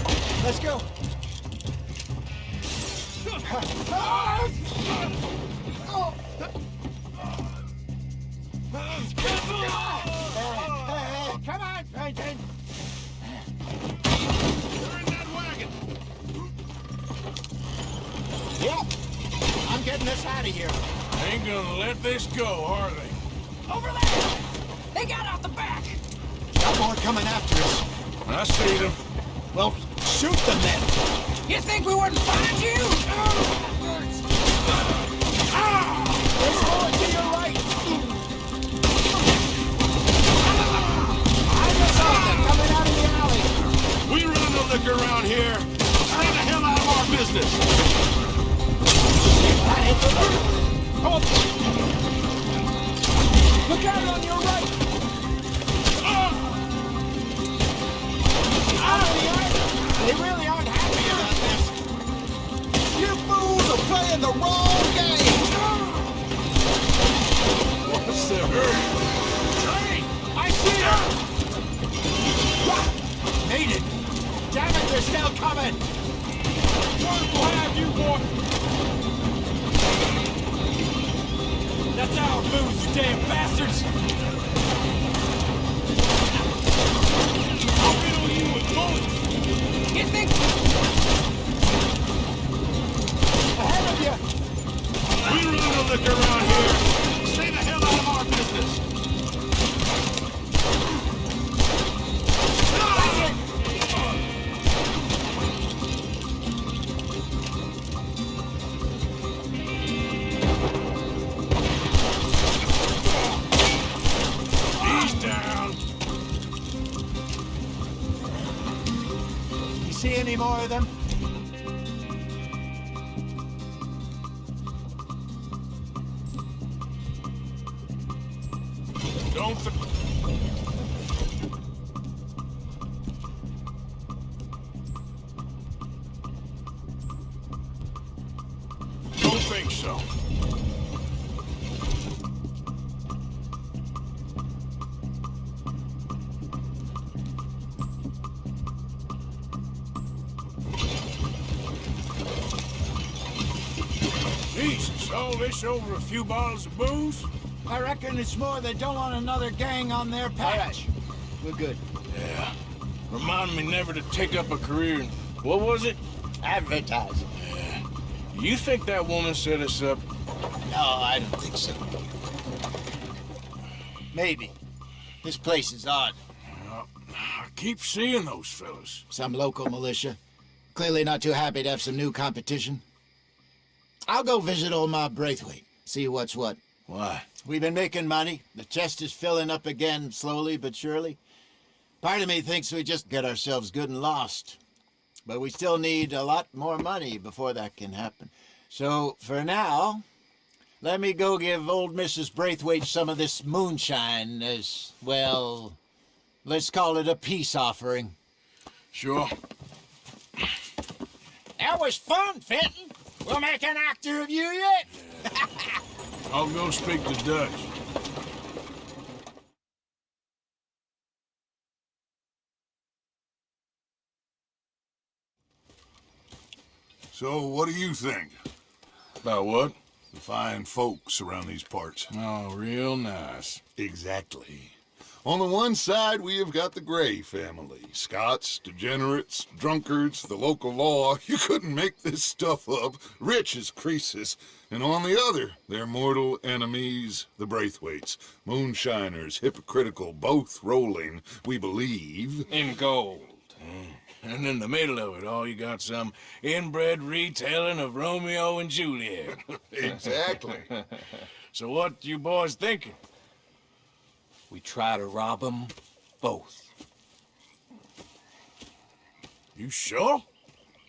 Let's go. Come on, Trident. You're in that wagon. Yep. I'm getting us out of here. Ain't gonna let this go, are they? Over there! They got out the back! Got more coming after us. I see them. Well, shoot them then. You think we wouldn't find you? There's more to your right. I just saw them coming out of the alley. We run the liquor around here. Stay the hell out of our business. That hit the roof. Oh. Look out on your right. Out of the alley. They really aren't happy about this. You fools are playing the wrong game. What's the hurry? Train! I see her! Made it! Damn it, they're still coming! We'll have you, boy! That's our booze, you damn bastards! I'll get on you with bullets! You think... Ahead of you! We run the liquor around here. Stay the hell out of our business. He's down. You see any more of them? Don't think so. Jesus, all this over a few bottles of booze? I reckon it's more they don't want another gang on their patch. We're good. Yeah. Remind me never to take up a career in, what was it? Advertising. You think that woman set us up? No, I don't think so. Maybe. This place is odd. I keep seeing those fellas. Some local militia. Clearly not too happy to have some new competition. I'll go visit old Ma Braithwaite, see what's what. Why? We've been making money. The chest is filling up again, slowly but surely. Part of me thinks we just get ourselves good and lost. But we still need a lot more money before that can happen. So, for now, let me go give old Mrs. Braithwaite some of this moonshine as, well, let's call it a peace offering. Sure. That was fun, Fenton. We'll make an actor of you yet. I'll go speak to Dutch. So, what do you think? About what? The fine folks around these parts. Oh, real nice. Exactly. On the one side, we have got the Gray family. Scots, degenerates, drunkards, the local law. You couldn't make this stuff up. Rich as Croesus. And on the other, their mortal enemies, the Braithwaites. Moonshiners, hypocritical, both rolling, we believe, in gold. And in the middle of it all, you got some inbred retelling of Romeo and Juliet. Exactly. So what you boys thinking? We try to rob them both. You sure?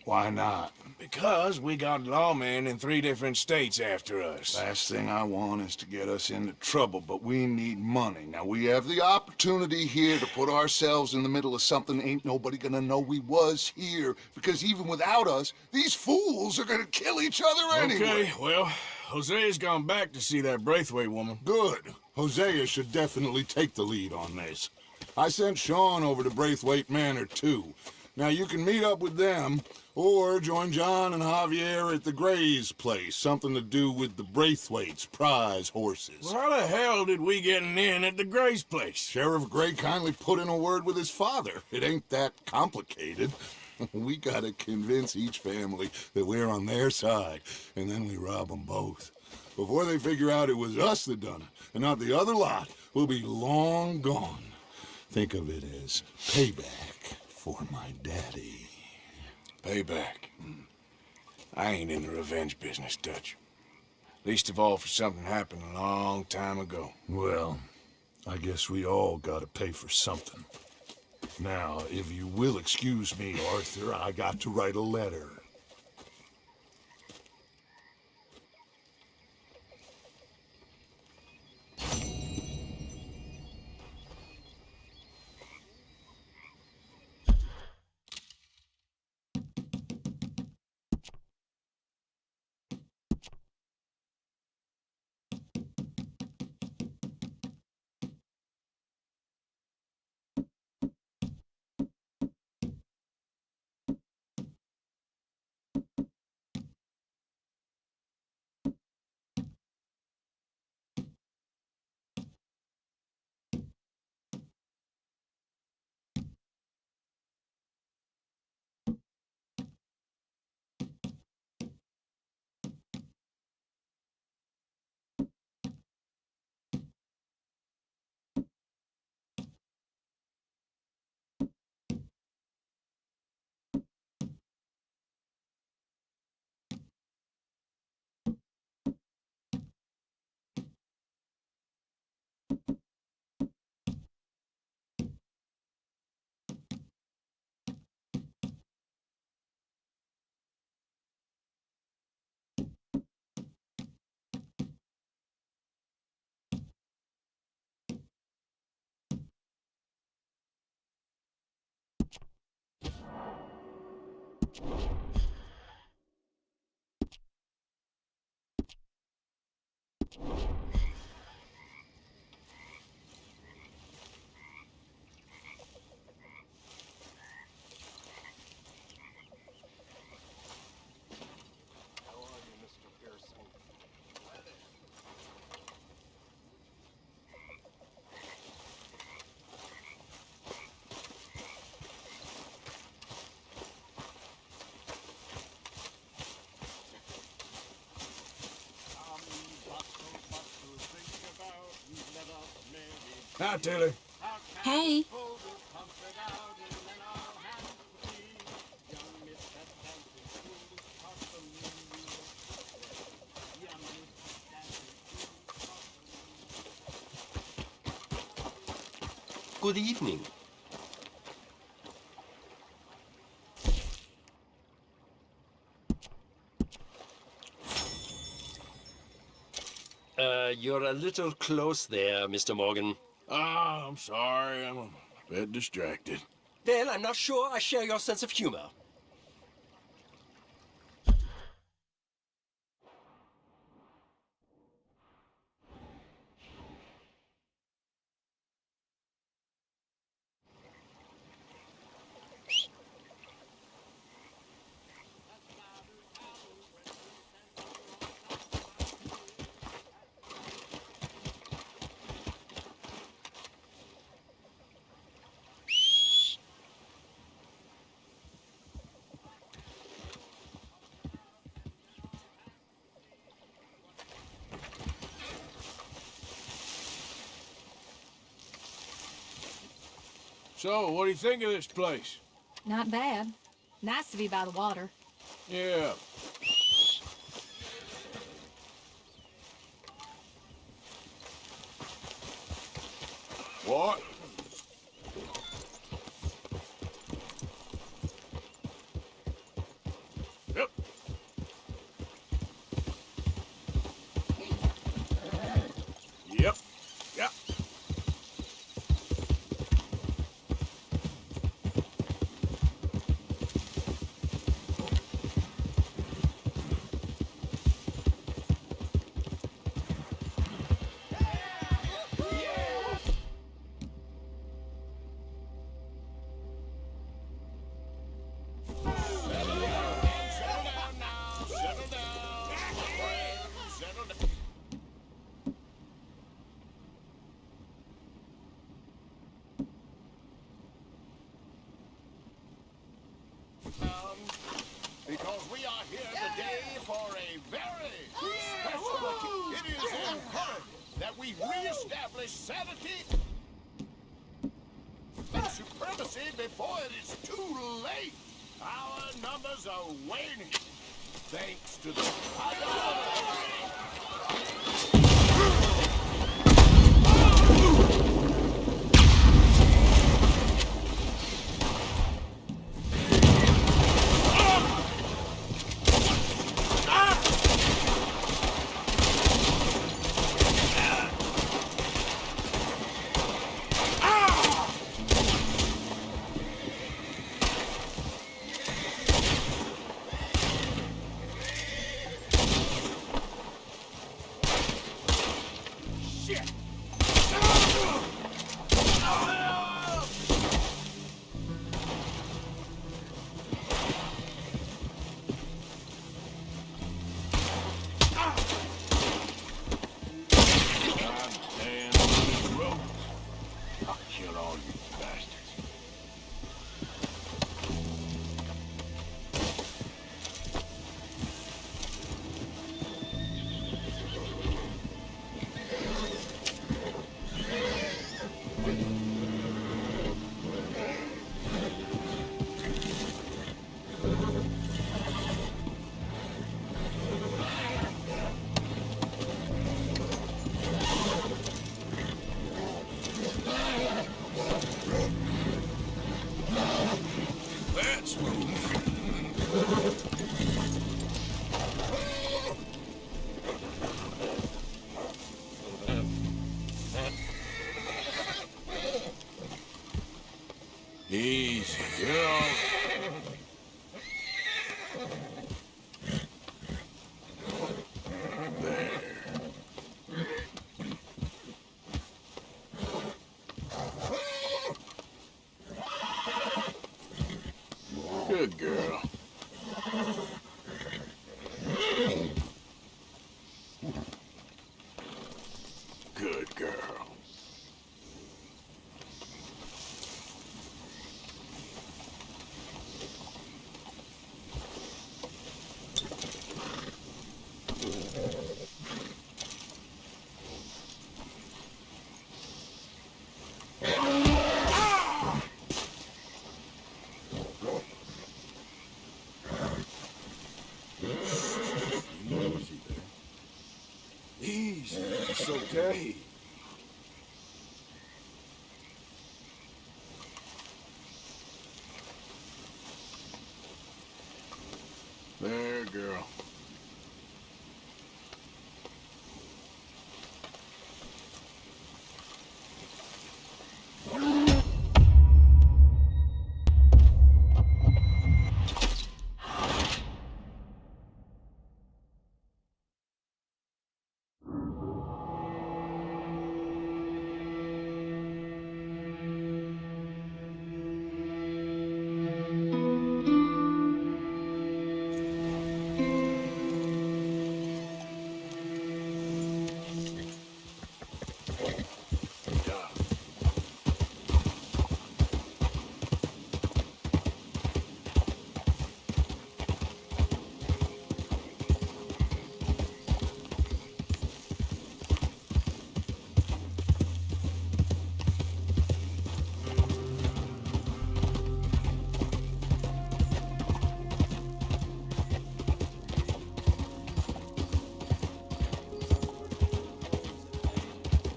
Why not? Because we got lawmen in 3 different states after us. Last thing I want is to get us into trouble, but we need money. Now, we have the opportunity here to put ourselves in the middle of something ain't nobody gonna know we was here, because even without us, these fools are gonna kill each other anyway. Okay, well, Hosea's gone back to see that Braithwaite woman. Good. Hosea should definitely take the lead on this. I sent Sean over to Braithwaite Manor, too. Now, you can meet up with them, or join John and Javier at the Gray's place. Something to do with the Braithwaite's prize horses. Well, how the hell did we get in at the Gray's place? Sheriff Gray kindly put in a word with his father. It ain't that complicated. We gotta convince each family that we're on their side, and then we rob them both. Before they figure out it was us that done it, and not the other lot, we'll be long gone. Think of it as payback for my daddy. Payback. I ain't in the revenge business, Dutch. Least of all for something happened a long time ago. Well, I guess we all gotta pay for something. Now, if you will excuse me, Arthur, I got to write a letter. Hi, Tilly. Hey. Good evening. You're a little close there, Mr. Morgan. Ah, I'm sorry. I'm a bit distracted. Well, I'm not sure I share your sense of humor. So, what do you think of this place? Not bad. Nice to be by the water. Yeah. What? Yep. Yep. Yep. Because we are here today for a very special occasion. It is imperative that we reestablish sanity and supremacy before it is too late. Our numbers are waning thanks to the I'll kill all you bastards. That's Easy, girl. There. Good girl. Good girl. Easy, it's okay. There, girl.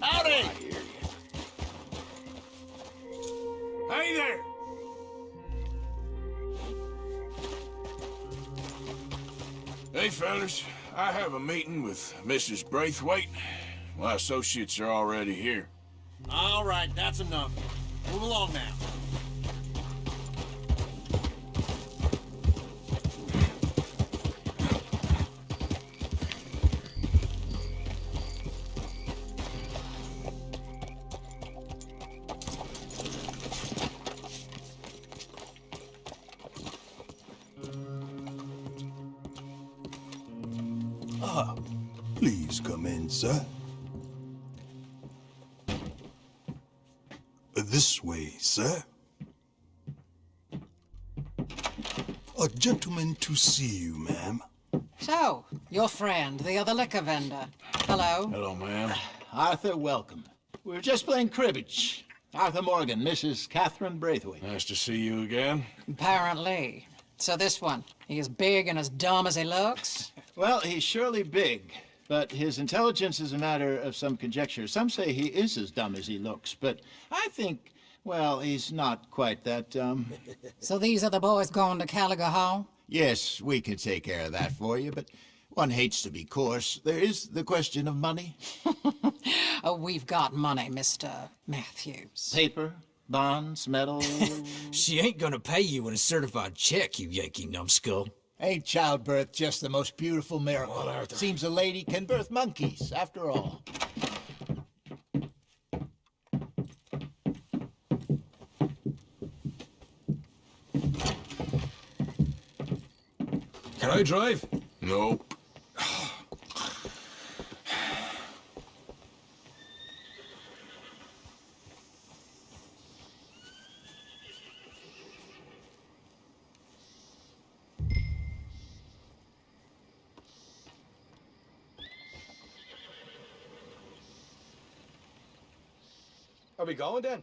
Howdy! Hey there! Hey, fellas. I have a meeting with Mrs. Braithwaite. My associates are already here. All right, that's enough. Move along now. Please come in, sir. This way, sir. A gentleman to see you, ma'am. So, your friend, the other liquor vendor. Hello. Hello, ma'am. Arthur, welcome. We were just playing cribbage. Arthur Morgan, Mrs. Catherine Braithwaite. Nice to see you again. Apparently. So this one, he is big and as dumb as he looks? Well, he's surely big, but his intelligence is a matter of some conjecture. Some say he is as dumb as he looks, but I think, well, he's not quite that dumb. So these are the boys going to Caliga Hall? Yes, we can take care of that for you, but one hates to be coarse. There is the question of money. Oh, we've got money, Mr. Matthews. Paper, bonds, metal. She ain't gonna pay you in a certified check, you Yankee numbskull. Ain't childbirth just the most beautiful miracle? Well, Arthur. Seems a lady can birth monkeys, after all. Can I drive? Nope. Are we going then?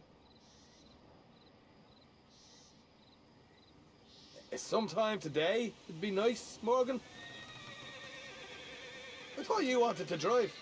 Sometime today would be nice, Morgan. I thought you wanted to drive.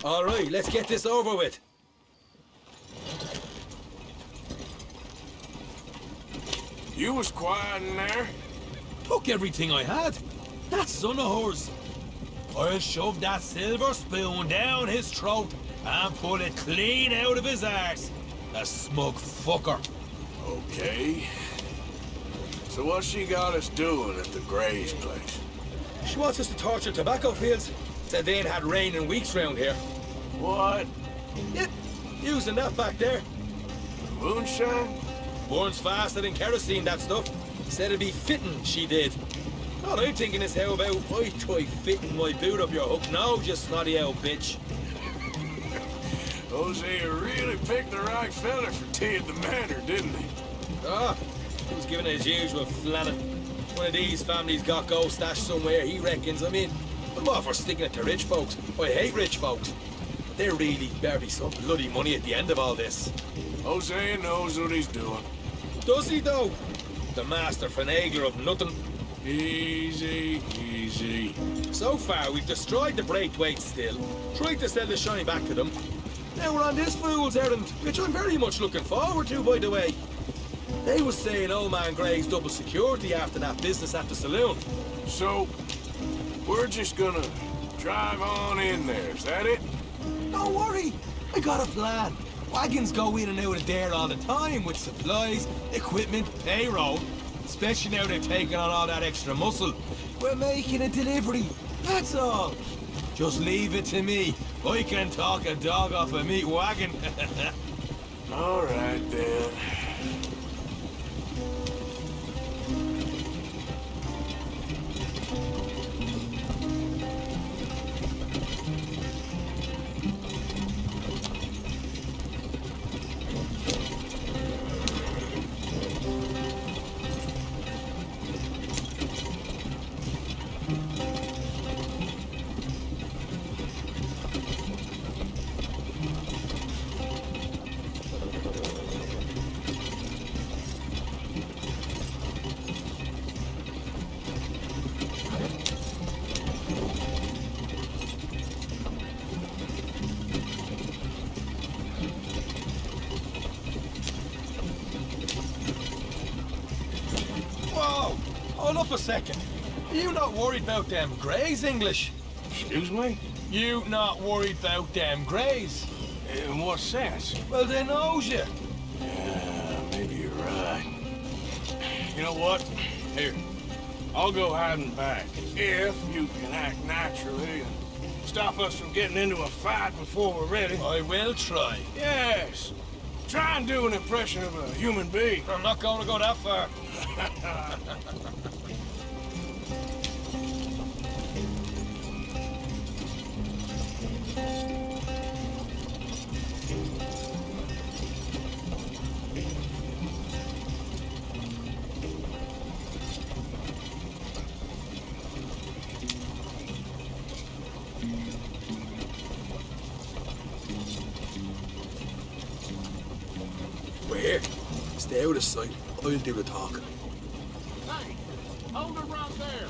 All right, let's get this over with. You was quiet in there? Took everything I had. That son of hers. I'll shove that silver spoon down his throat and pull it clean out of his arse. A smug fucker. Okay. So what's she got us doing at the Gray's place? She wants us to torture tobacco fields. Said they ain't had rain in weeks round here. What? Yep, using that back there. Moonshine? Burns faster than kerosene, that stuff. Said it'd be fitting, she did. All I'm thinking is how about I try fitting my boot up your hook now, you snotty old bitch. Hosea really picked the right fella for tea at the manor, didn't he? Ah, he was giving it his usual flannin'. One of these families got gold stashed somewhere, he reckons. I mean, I'm all for sticking it to rich folks. I hate rich folks. But there really better be some bloody money at the end of all this. Hosea knows what he's doing. Does he, though? The master finagler of nothing. Easy, easy. So far, we've destroyed the Braithwaite still, tried to sell the shine back to them. Now we're on this fool's errand, which I'm very much looking forward to, by the way. They was saying old man Gray's double security after that business at the saloon. So, we're just gonna drive on in there, is that it? Don't worry, I got a plan. Wagons go in and out of there all the time with supplies, equipment, payroll. Especially now they're taking on all that extra muscle. We're making a delivery, that's all. Just leave it to me. I can talk a dog off a meat wagon. All right, then. Hold up a second. You not worried about them Greys, English? Excuse me? You not worried about them Greys? In what sense? Well, they knows you. Yeah, maybe you're right. You know what? Here, I'll go hiding back. If you can act naturally and stop us from getting into a fight before we're ready. I will try. Yes. Try and do an impression of a human being. I'm not going to go that far. We're here. Stay out of sight. I'll do the talking. Hey, hold it right there.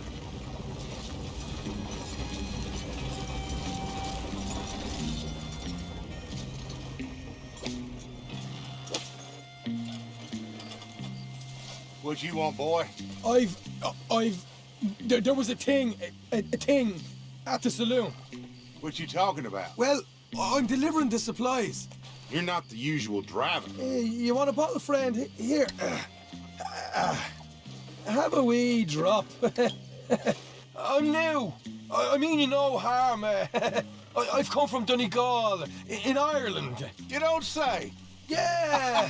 What you want, boy? There was a thing at the saloon. What you talking about? Well, I'm delivering the supplies. You're not the usual driver. You want a bottle, friend? Here. Have a wee drop. I'm new. I mean you no harm. I've come from Donegal, in Ireland. You don't say. Yeah!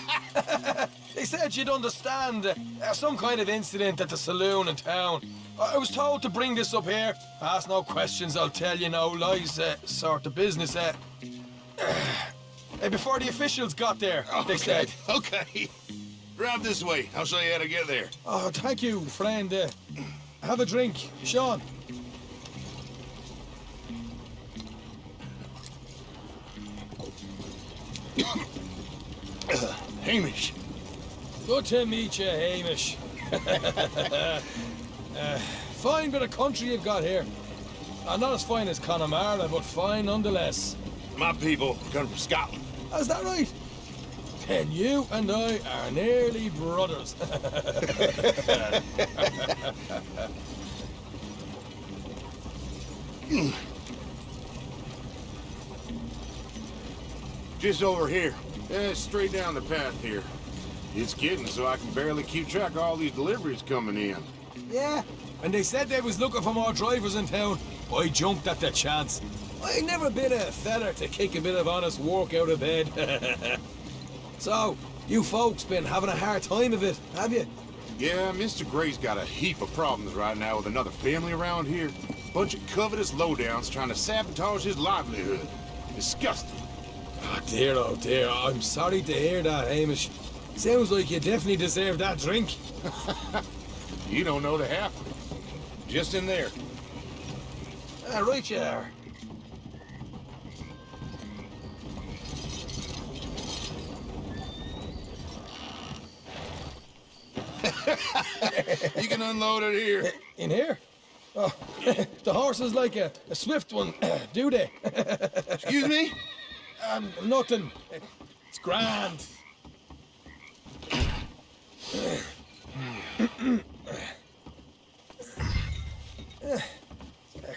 They said you'd understand. Some kind of incident at the saloon in town. I was told to bring this up here. Ask no questions, I'll tell you no lies, sort of business. Before the officials got there, they said. Okay. Drive this way. I'll show you how to get there. Oh, thank you, friend. Have a drink, Sean. Hamish. Good to meet you, Hamish. Fine bit of country you've got here. Not as fine as Connemara, but fine nonetheless. My people come from Scotland. Is that right? Then you and I are nearly brothers. Just over here. Yeah, straight down the path here. It's getting so I can barely keep track of all these deliveries coming in. Yeah, and they said they was looking for more drivers in town. I jumped at the chance. I never been a feller to kick a bit of honest work out of bed. So, you folks been having a hard time of it, have you? Yeah, Mr. Gray's got a heap of problems right now with another family around here. Bunch of covetous lowdowns trying to sabotage his livelihood. Disgusting. Oh dear, I'm sorry to hear that, Hamish. Sounds like you definitely deserve that drink. You don't know the half of it. Just in there. Right you are. You can unload it here. In here? Oh, the horse is like a swift one, do they? Excuse me? Nothing. It's grand.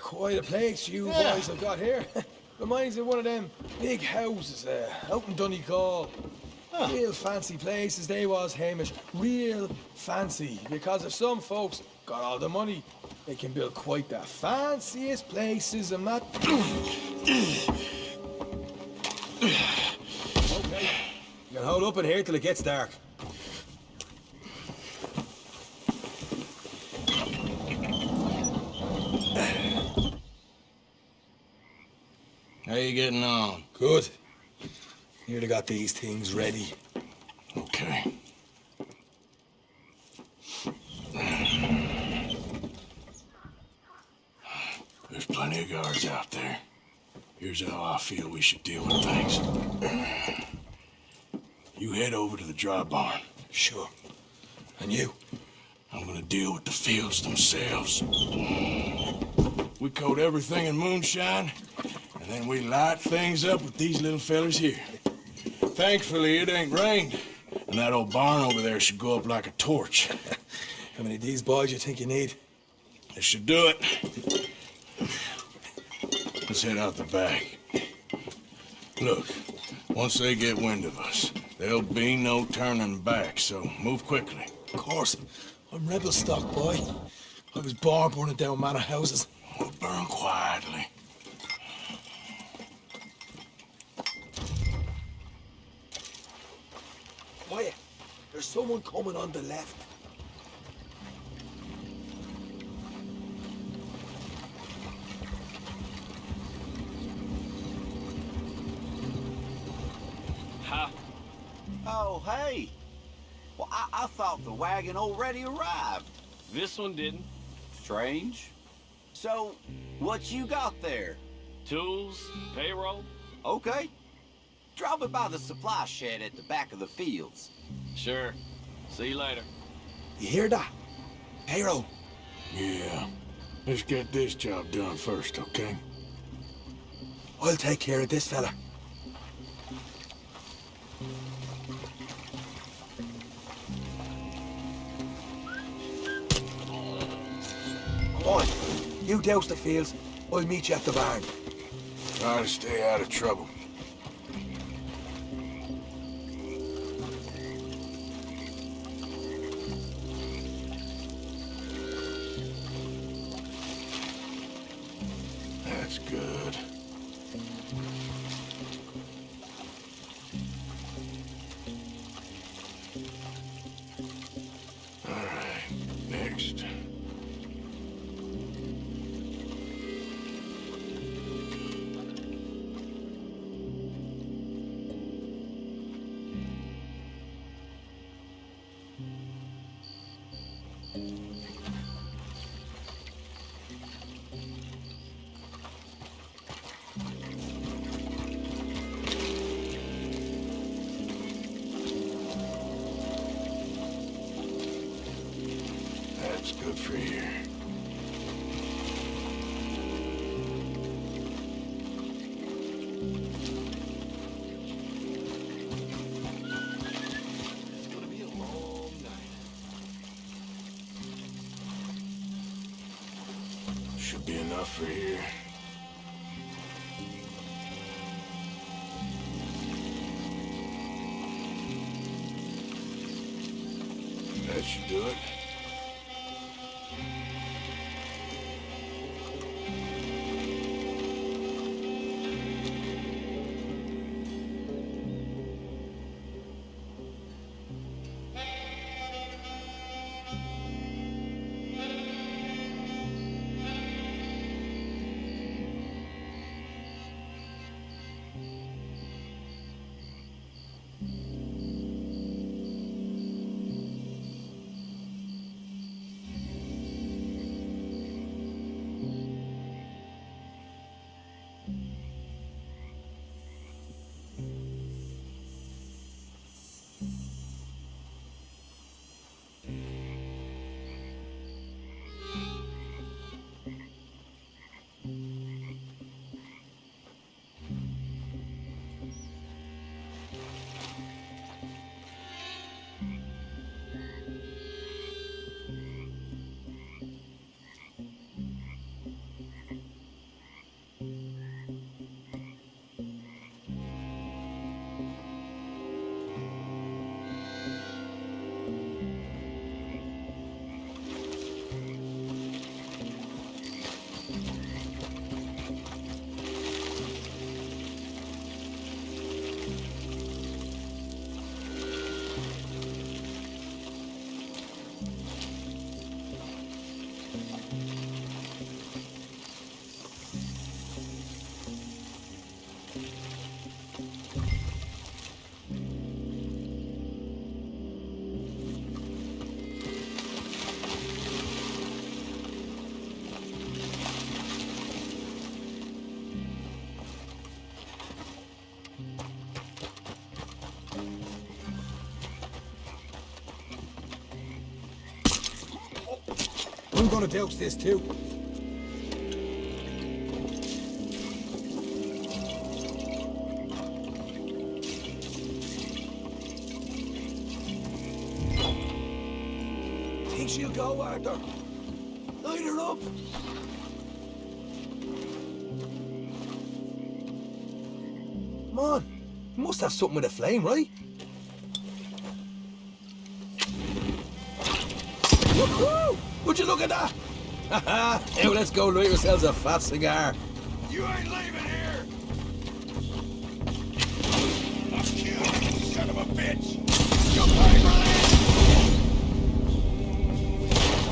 Quite a place you boys have got here. Reminds me of one of them big houses out in Donegal. Real fancy places they was, Hamish. Real fancy. Because if some folks got all the money, they can build quite the fanciest places and that. Okay. You can hold up in here till it gets dark. How you getting on? Good. Nearly got these things ready. Okay. There's plenty of guards out there. Here's how I feel we should deal with things. You head over to the dry barn. Sure. And you? I'm gonna deal with the fields themselves. We coat everything in moonshine, and then we light things up with these little fellers here. Thankfully, it ain't rained, and that old barn over there should go up like a torch. How many of these boys you think you need? This should do it. Let's head out the back. Look, once they get wind of us, there'll be no turning back, so move quickly. Of course. I'm rebel stock, boy. I was born burning down manor houses. We'll burn quietly. Quiet. There's someone coming on the left. Oh, hey. Well, I thought the wagon already arrived. This one didn't. Strange. So, what you got there? Tools, payroll. Okay. Drop it by the supply shed at the back of the fields. Sure. See you later. You hear that? Payroll. Yeah. Let's get this job done first, okay? I'll take care of this fella. Come on. You douse the fields. I'll meet you at the barn. Try to stay out of trouble. That's good. All right, next. That's good for here. should be enough for here. That should do it. I'm gonna douse this too. Think she'll go, Arthur? Light her up. Come on. You must have something with a flame, right? Woohoo! Would you look at that? Haha! Now let's go light ourselves a fat cigar. You ain't leaving here! I'll kill you, son of a bitch! You pay for this!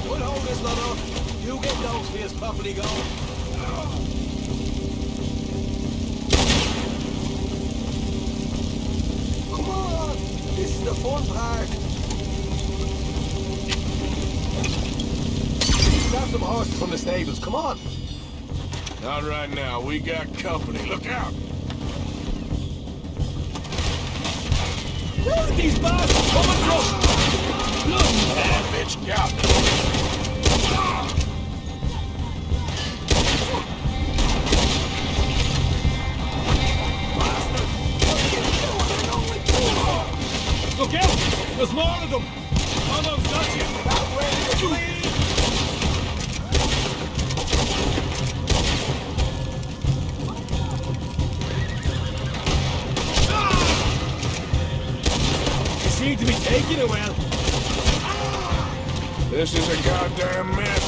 We'll hold this lot up. You get those fears properly going. Come on! This is the fun part. Grab some horses from the stables, come on! Not right now. We got company. Look out! Where are these bastards coming from? Look! That bitch got me. Look out! There's more of them! Almost got you! That way to flee! Seem to be taking a while. This is a goddamn mess.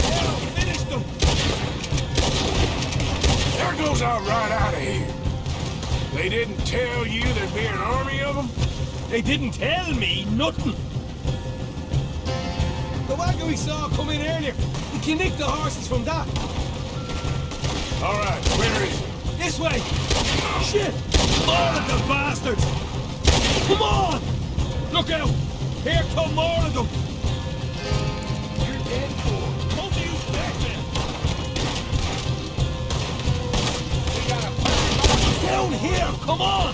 Hell, finish them! There goes our right out of here. They didn't tell you there'd be an army of them? They didn't tell me nothing. The wagon we saw come in earlier. We can nick the horses from that. All right, where is it? This way! Shit! More of the bastards! Come on! Look out! Here come more of them! You're dead for. What do you expect then? We gotta put down here! Come on!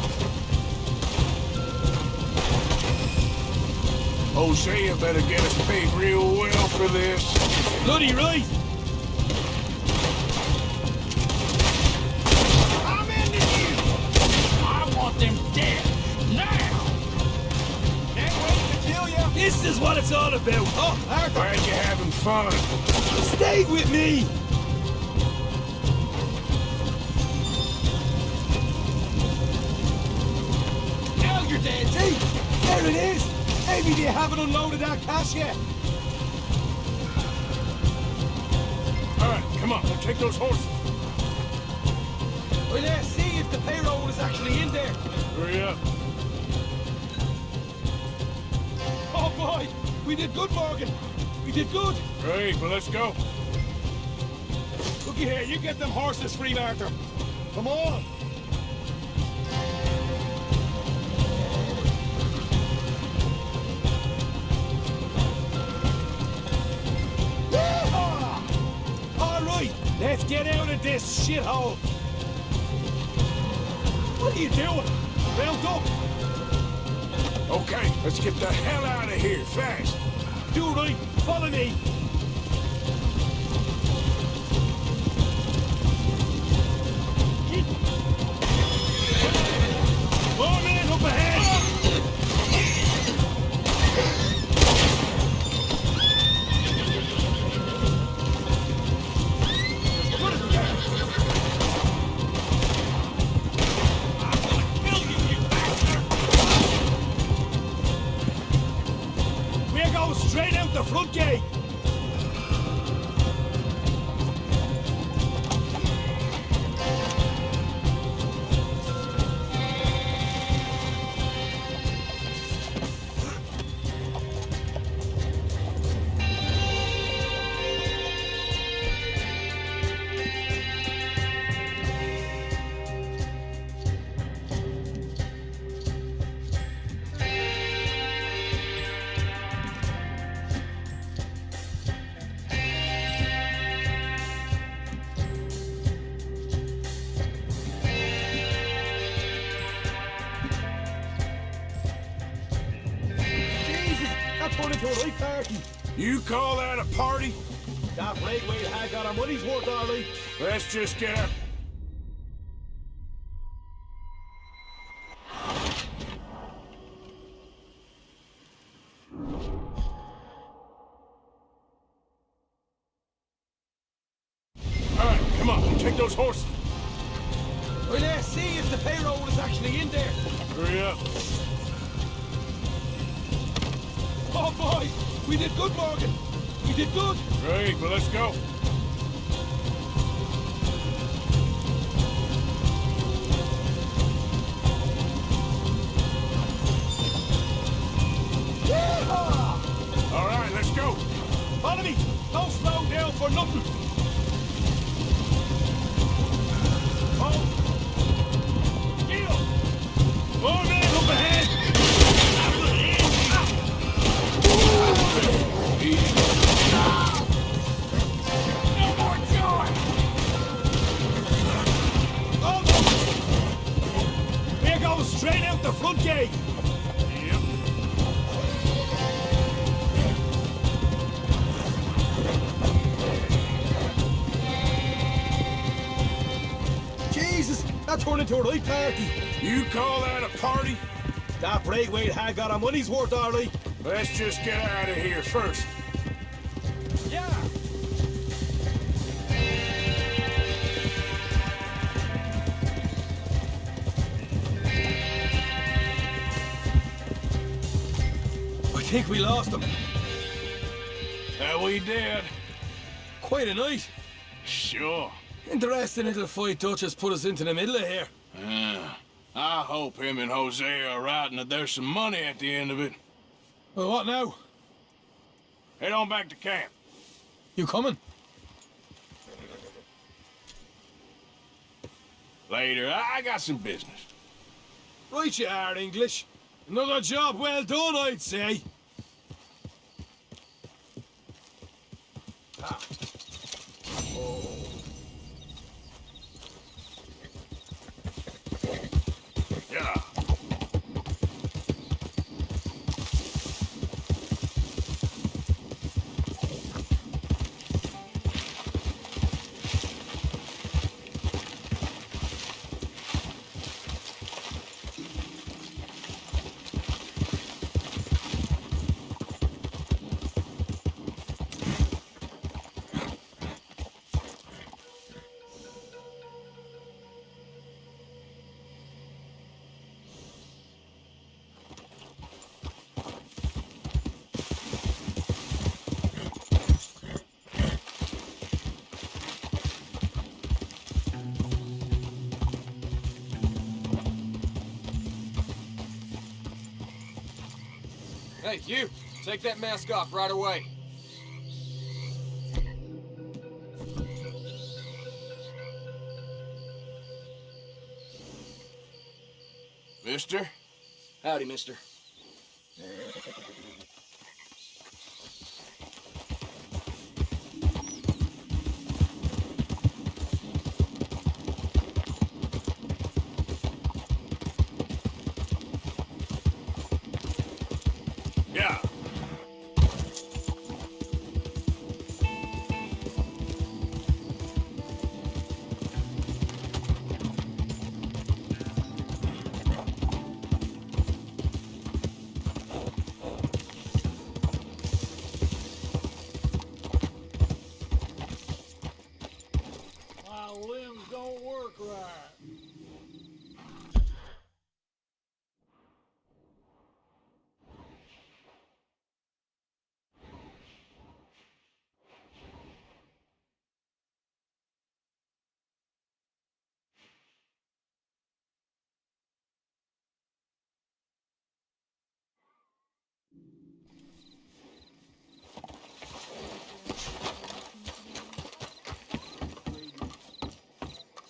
Hosea better get us paid real well for this. Bloody right! Them dead now! Can't wait to kill you! This is what it it's all about. Oh, Arthur! Glad you're having fun. Stay with me! Now you're dead, see? There it is! Maybe they haven't unloaded that cash yet. All right, come on, we'll take those horses. Well, let's see if the payroll is actually in there. Hurry up. Oh boy, we did good, Morgan. We did good. Great, well, let's go. Looky here, you get them horses free, Arthur. Come on. Yeehaw! All right, let's get out of this shithole. What are you doing? Round up. Okay, let's get the hell out of here, fast. Do right, follow me. More men up ahead. We're going straight out the front gate. Turned into a right party. You call that a party? That Braithwaite had got our money's worth, Ollie. Let's just get up. All right, come on, we'll take those horses. Well, let's see if the payroll is actually in there. Hurry up. Oh boy, we did good, Morgan. We did good. Great, well, let's go. Yeehaw! All right, let's go. Follow me. Don't slow down for nothing. Oh. Skill. More men up ahead. No more joy. Oh, we're going straight out the front gate. Yep. Jesus, that turned into a right party. You call that a party? That Braithwaite had got our money's worth, Ollie. Let's just get out of here first. Yeah. I think we lost them. That we did. Quite a night. Sure. Interesting little fight Dutch has put us into the middle of here. I hope him and Jose are right and that there's some money at the end of it. Well, what now? Head on back to camp. You coming? Later. I got some business. Right you are, English. Another job well done, I'd say. Ah. Oh. Yeah. Hey, you! Take that mask off right away. Mister? Howdy, mister. Yeah. My limbs don't work right.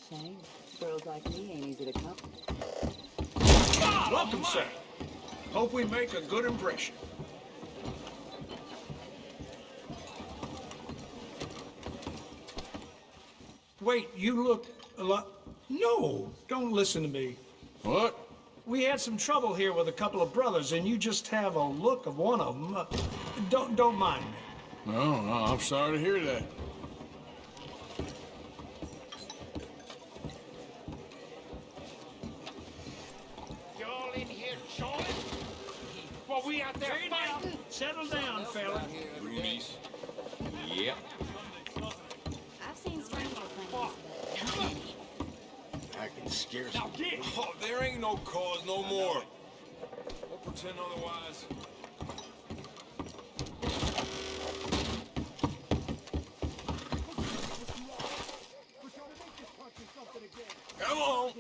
Shame. Girls like me ain't easy to come. Welcome, sir. Hope we make a good impression. Wait, you look a lot... No, don't listen to me. What? We had some trouble here with a couple of brothers, and you just have a look of one of them. Don't mind me. No, I'm sorry to hear that. Y'all in here showing? Well, we out there fighting? Settle down, fella. Rudies. Yep. I've seen stranger things, but not many. I can scarce... Now get! Oh, there ain't no cause no more. Don't pretend otherwise. Come on.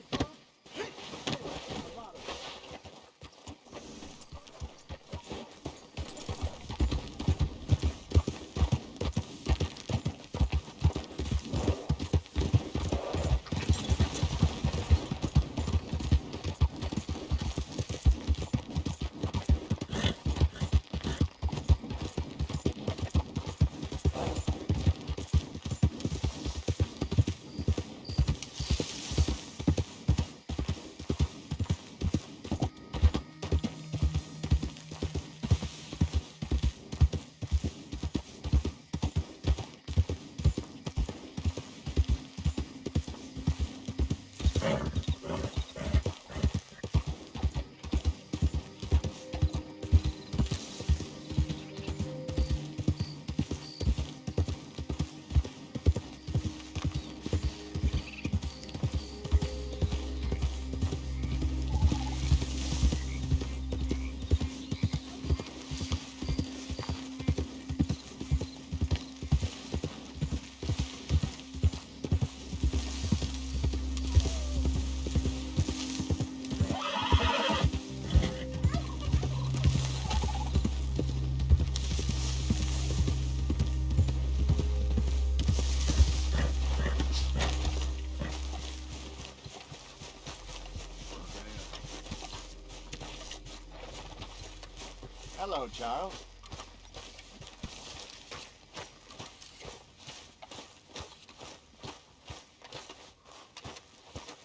Hello, Charles.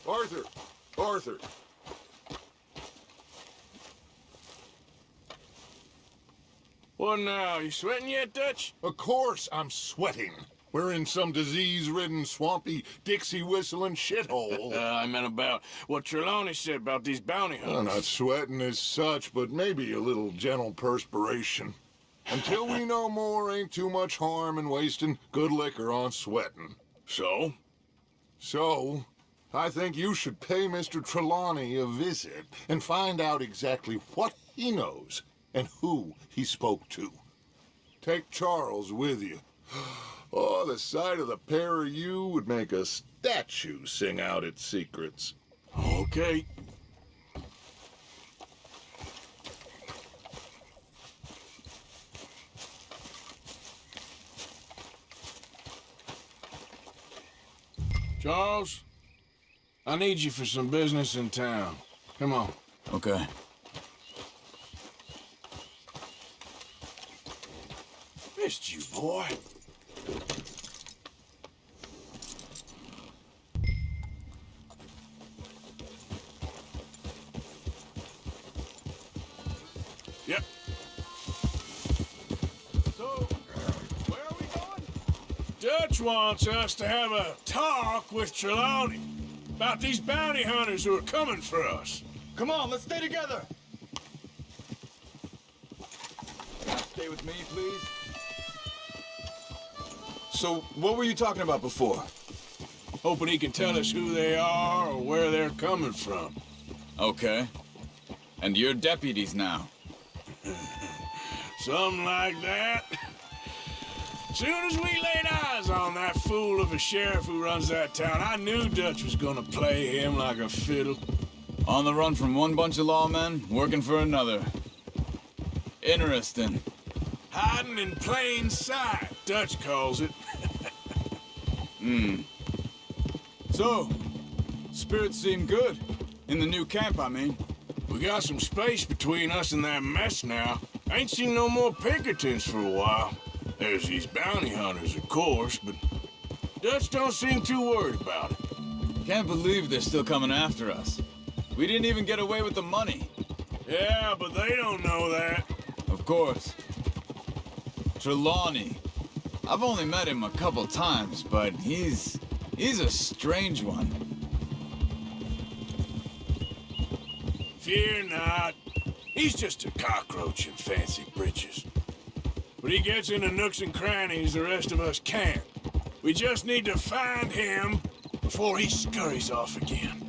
Arthur! Arthur! What now? You sweating yet, Dutch? Of course I'm sweating. We're in some disease-ridden, swampy, Dixie-whistling shithole. I meant about what Trelawney said about these bounty hunters. I'm not sweating as such, but maybe a little gentle perspiration. Until we know more, ain't too much harm in wasting good liquor on sweating. So? So, I think you should pay Mr. Trelawney a visit and find out exactly what he knows and who he spoke to. Take Charles with you. Oh, the sight of the pair of you would make a statue sing out its secrets. Okay. Charles, I need you for some business in town. Come on. Okay. Missed you, boy. Yep. So, where are we going? Dutch wants us to have a talk with Trelawney about these bounty hunters who are coming for us. Come on, let's stay together. Stay with me, please. So, what were you talking about before? Hoping he can tell us who they are or where they're coming from. Okay. And you're deputies now. Something like that. Soon as we laid eyes on that fool of a sheriff who runs that town, I knew Dutch was gonna play him like a fiddle. On the run from one bunch of lawmen, working for another. Interesting. Hiding in plain sight, Dutch calls it. So, spirits seem good. In the new camp, I mean. We got some space between us and that mess now. Ain't seen no more Pinkertons for a while. There's these bounty hunters, of course, but Dutch don't seem too worried about it. Can't believe they're still coming after us. We didn't even get away with the money. Yeah, but they don't know that. Of course. Trelawney. I've only met him a couple times, but he's a strange one. Fear not. He's just a cockroach in fancy breeches. But he gets into nooks and crannies the rest of us can't. We just need to find him before he scurries off again.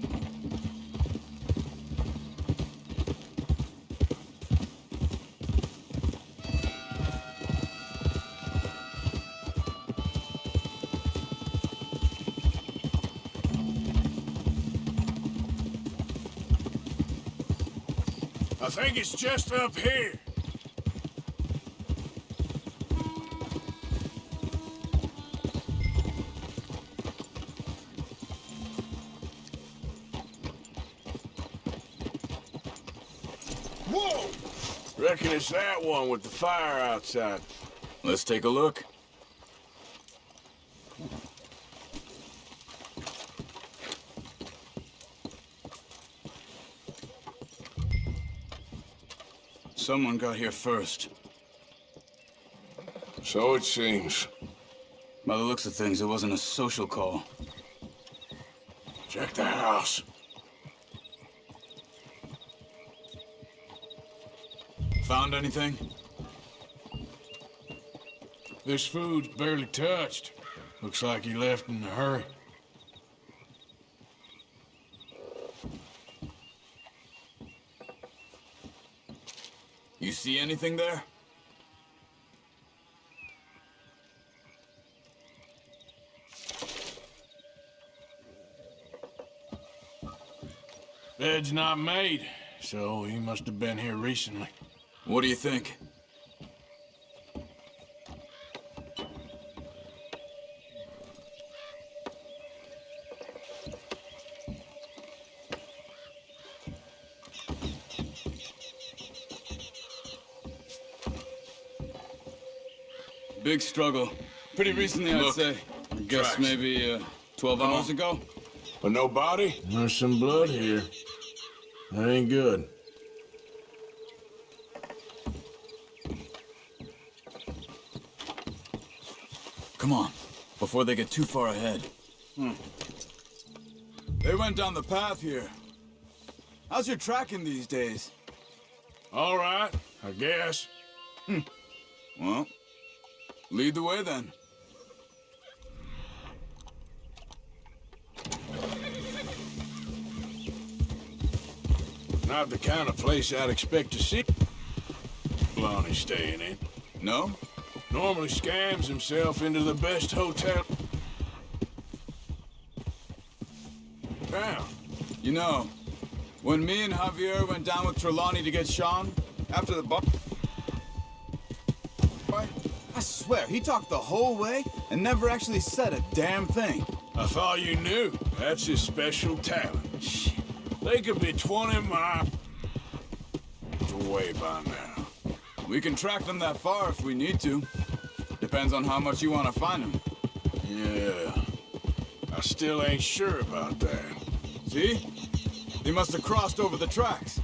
I think it's just up here. Whoa! Reckon it's that one with the fire outside. Let's take a look. Someone got here first. So it seems. By the looks of things, it wasn't a social call. Check the house. Found anything? This food's barely touched. Looks like he left in a hurry. You see anything there? Bed's not made, so he must have been here recently. What do you think? Big struggle. Pretty recently, I'd say. I guess tracks. maybe 12 hours ago. But no body? There's some blood here. That ain't good. Come on, before they get too far ahead. They went down the path here. How's your tracking these days? All right, I guess. Well, lead the way then. Not the kind of place I'd expect to see Lonnie staying in. No? Normally scams himself into the best hotel. Town. You know, when me and Javier went down with Trelawney to get Sean, after the bar... I swear, he talked the whole way and never actually said a damn thing. I thought you knew. That's his special talent. They could be 20 miles away by now. We can track them that far if we need to. Depends on how much you want to find them. Yeah. I still ain't sure about that. See? They must have crossed over the tracks.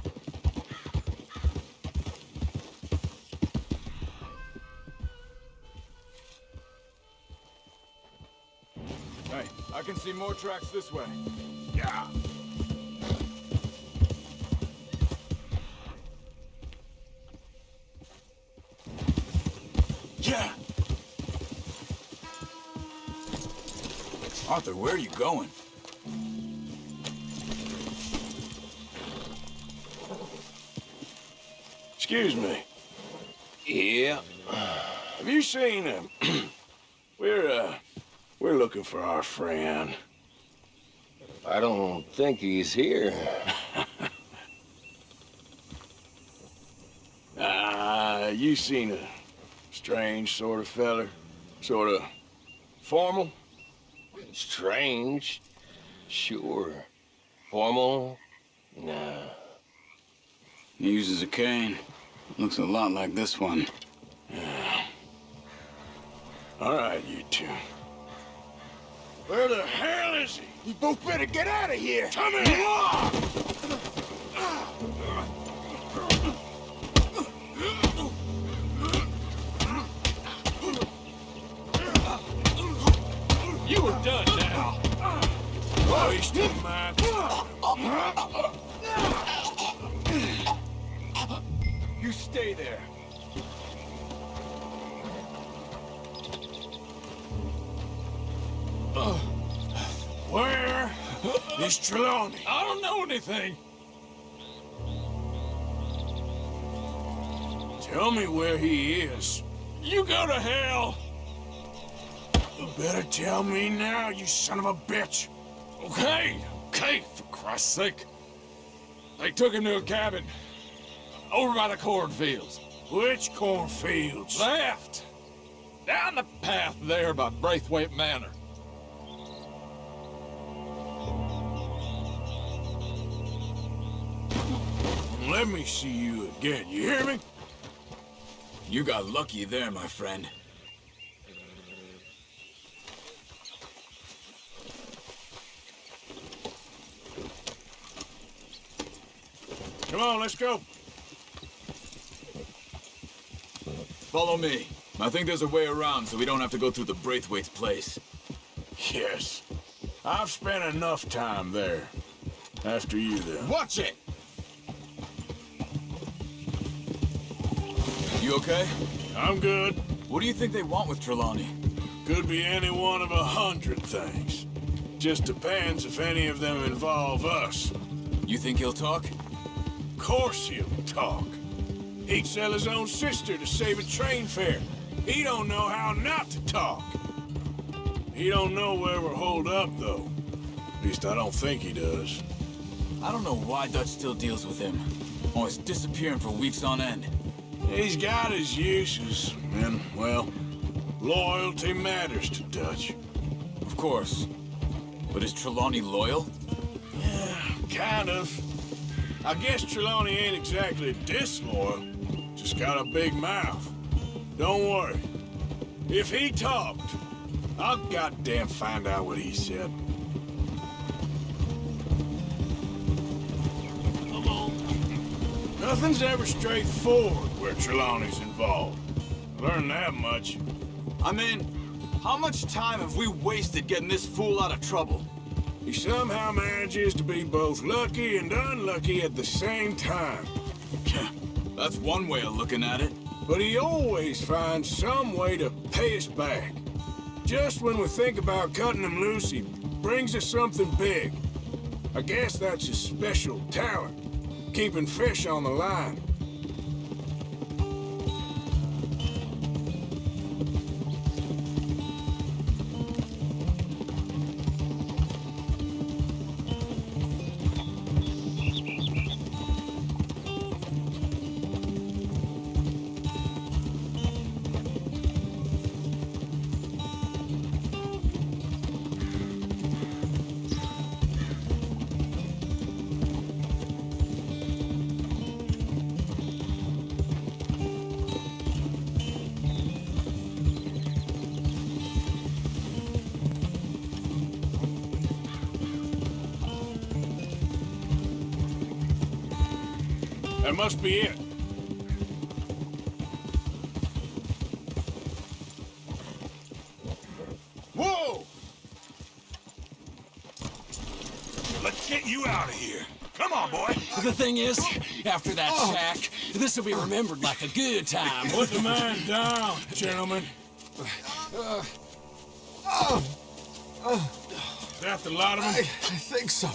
Hey, I can see more tracks this way. Yeah. Yeah! Arthur, where are you going? Excuse me. Yeah. Have you seen him? We're looking for our friend. I don't think he's here. You seen a strange sort of feller? Sort of formal? Strange? Sure. Formal? Nah. He uses a cane. Looks a lot like this one. Yeah. All right, you two. Where the hell is he? You both better get out of here! Come here! You are done now. Wasting my time. You stay there. Where is Trelawney? I don't know anything. Tell me where he is. You go to hell. You better tell me now, you son of a bitch. Okay, for Christ's sake. They took him to a cabin over by the cornfields. Which cornfields? Left. Down the path there by Braithwaite Manor. Let me see you again, you hear me? You got lucky there, my friend. Come on, let's go. Follow me. I think there's a way around so we don't have to go through the Braithwaite's place. Yes. I've spent enough time there. After you, then. Watch it! You okay? I'm good. What do you think they want with Trelawney? Could be any one of 100 things. Just depends if any of them involve us. You think he'll talk? Of course he'll talk. He'd sell his own sister to save a train fare. He don't know how not to talk. He don't know where we're holed up, though. At least I don't think he does. I don't know why Dutch still deals with him. Always disappearing for weeks on end. He's got his uses, and, well, loyalty matters to Dutch. Of course. But is Trelawney loyal? Yeah, kind of. I guess Trelawney ain't exactly disloyal. Just got a big mouth. Don't worry. If he talked, I'll goddamn find out what he said. Come on. Nothing's ever straightforward where Trelawney's involved. Learned that much. I mean, how much time have we wasted getting this fool out of trouble? He somehow manages to be both lucky and unlucky at the same time. That's one way of looking at it. But he always finds some way to pay us back. Just when we think about cutting him loose, he brings us something big. I guess that's his special talent, keeping fish on the line. That must be it. Whoa! Let's get you out of here. Come on, boy. The thing is, after that shack, this will be remembered like a good time. Put the man down, gentlemen. Is that the lot of them? I think so.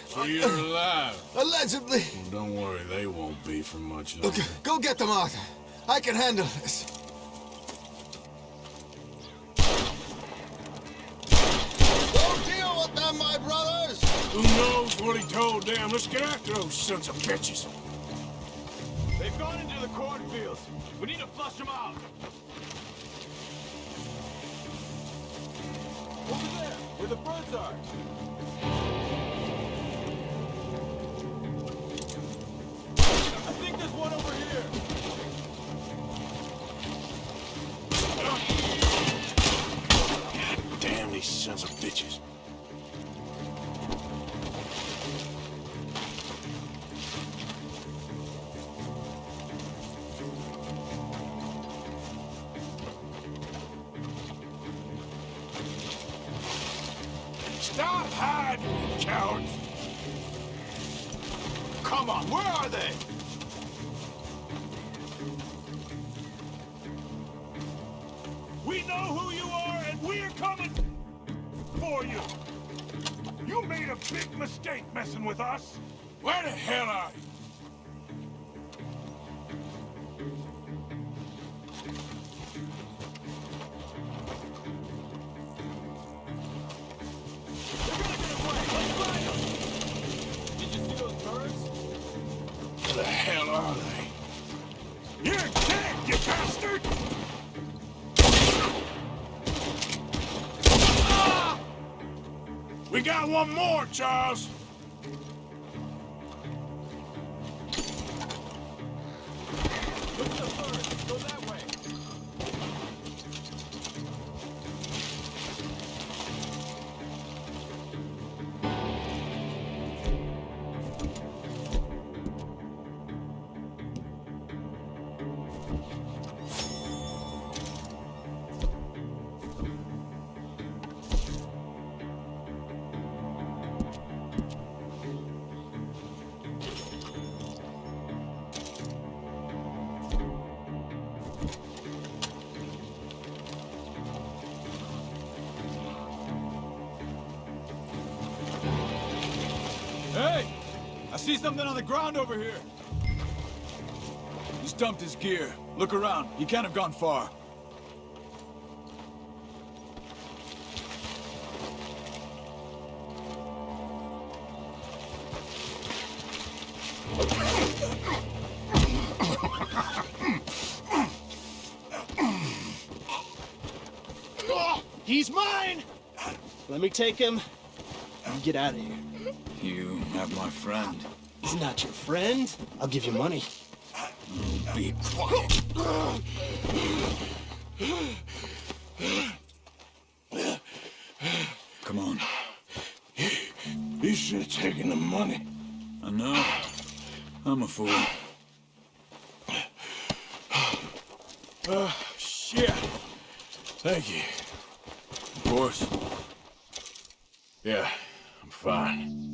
So you're alive? Allegedly. Well, don't worry, they won't be for much longer. Okay, go get them, Arthur. I can handle this. Don't deal with them, my brothers! Who knows what he told them? Let's get after those sons of bitches. They've gone into the cornfields. We need to flush them out. Over there, where the birds are. I think there's one over here. God damn these sons of bitches. Stop hiding, you cowards! Come on, where are they? We know who you are, and we're coming for you. You made a big mistake messing with us. Where the hell are you? Where the hell are they? You're dead, you bastard! We got one more, Charles. Look to the birds. Go that way. Hey! I see something on the ground over here. He's dumped his gear. Look around. He can't have gone far. He's mine! Let me take him and get out of here. You have my friend. He's not your friend. I'll give you money. Be quiet. Come on. You should have taken the money. I know. I'm a fool. Shit. Thank you. Of course. Yeah, I'm fine.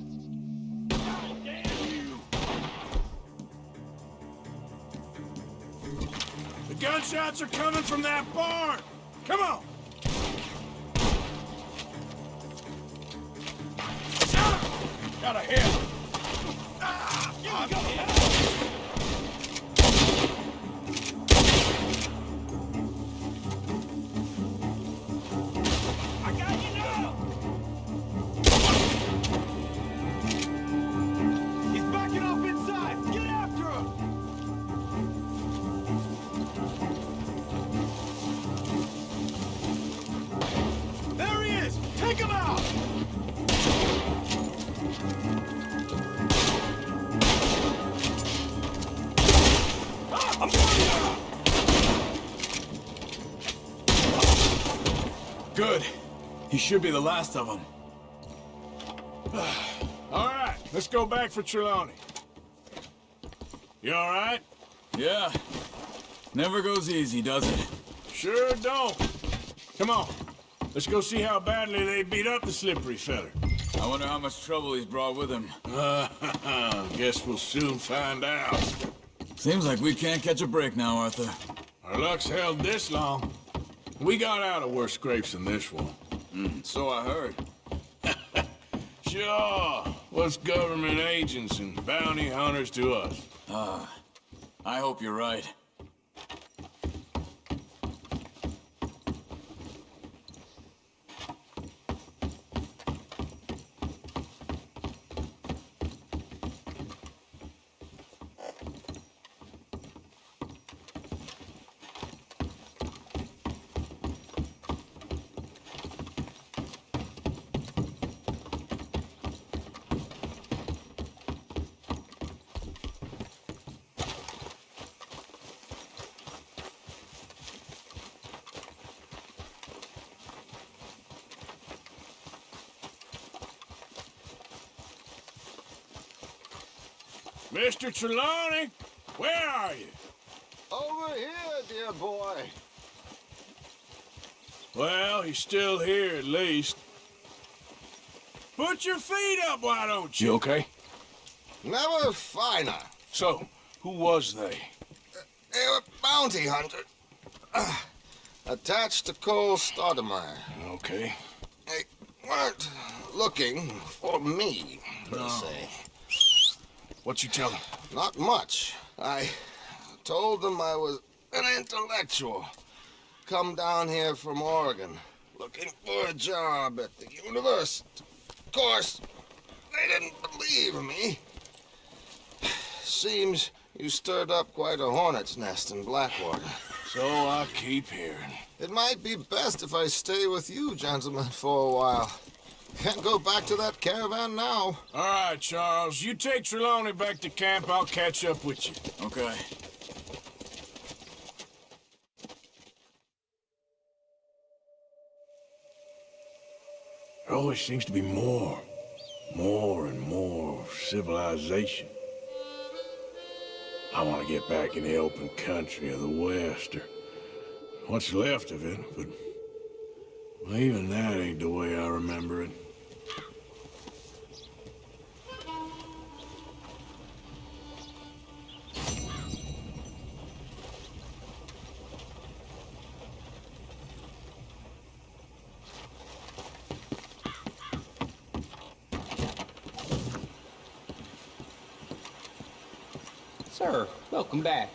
The gunshots are coming from that barn! Come on! Got a hit! He's backing off inside. Get after him. There he is. Take him out. I'm Good. He should be the last of them. All right, let's go back for Trelawney. You all right? Yeah. Never goes easy, does it? Sure don't. Come on. Let's go see how badly they beat up the slippery feller. I wonder how much trouble he's brought with him. Guess we'll soon find out. Seems like we can't catch a break now, Arthur. Our luck's held this long. We got out of worse scrapes than this one. So I heard. Sure. What's government agents and bounty hunters to us? I hope you're right. Mr. Trelawney, where are you? Over here, dear boy. Well, he's still here at least. Put your feet up, why don't you? You okay? Never finer. So, who was they? They were bounty hunters. Attached to Cole Stoudemire. Okay. They weren't looking for me, per se. What you tell them? Not much. I told them I was an intellectual. Come down here from Oregon, looking for a job at the university. Of course, they didn't believe me. Seems you stirred up quite a hornet's nest in Blackwater. So I keep hearing. It might be best if I stay with you, gentlemen, for a while. Can't go back to that caravan now. All right, Charles. You take Trelawney back to camp. I'll catch up with you. Okay. There always seems to be more and more civilization. I want to get back in the open country of the West, or what's left of it, but well, even that ain't the way I remember it. Sir, welcome back.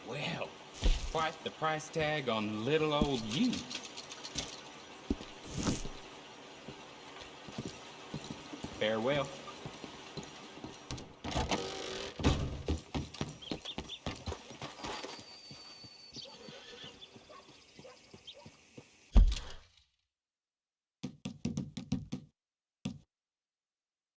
Well, quite the price tag on little old you. Farewell.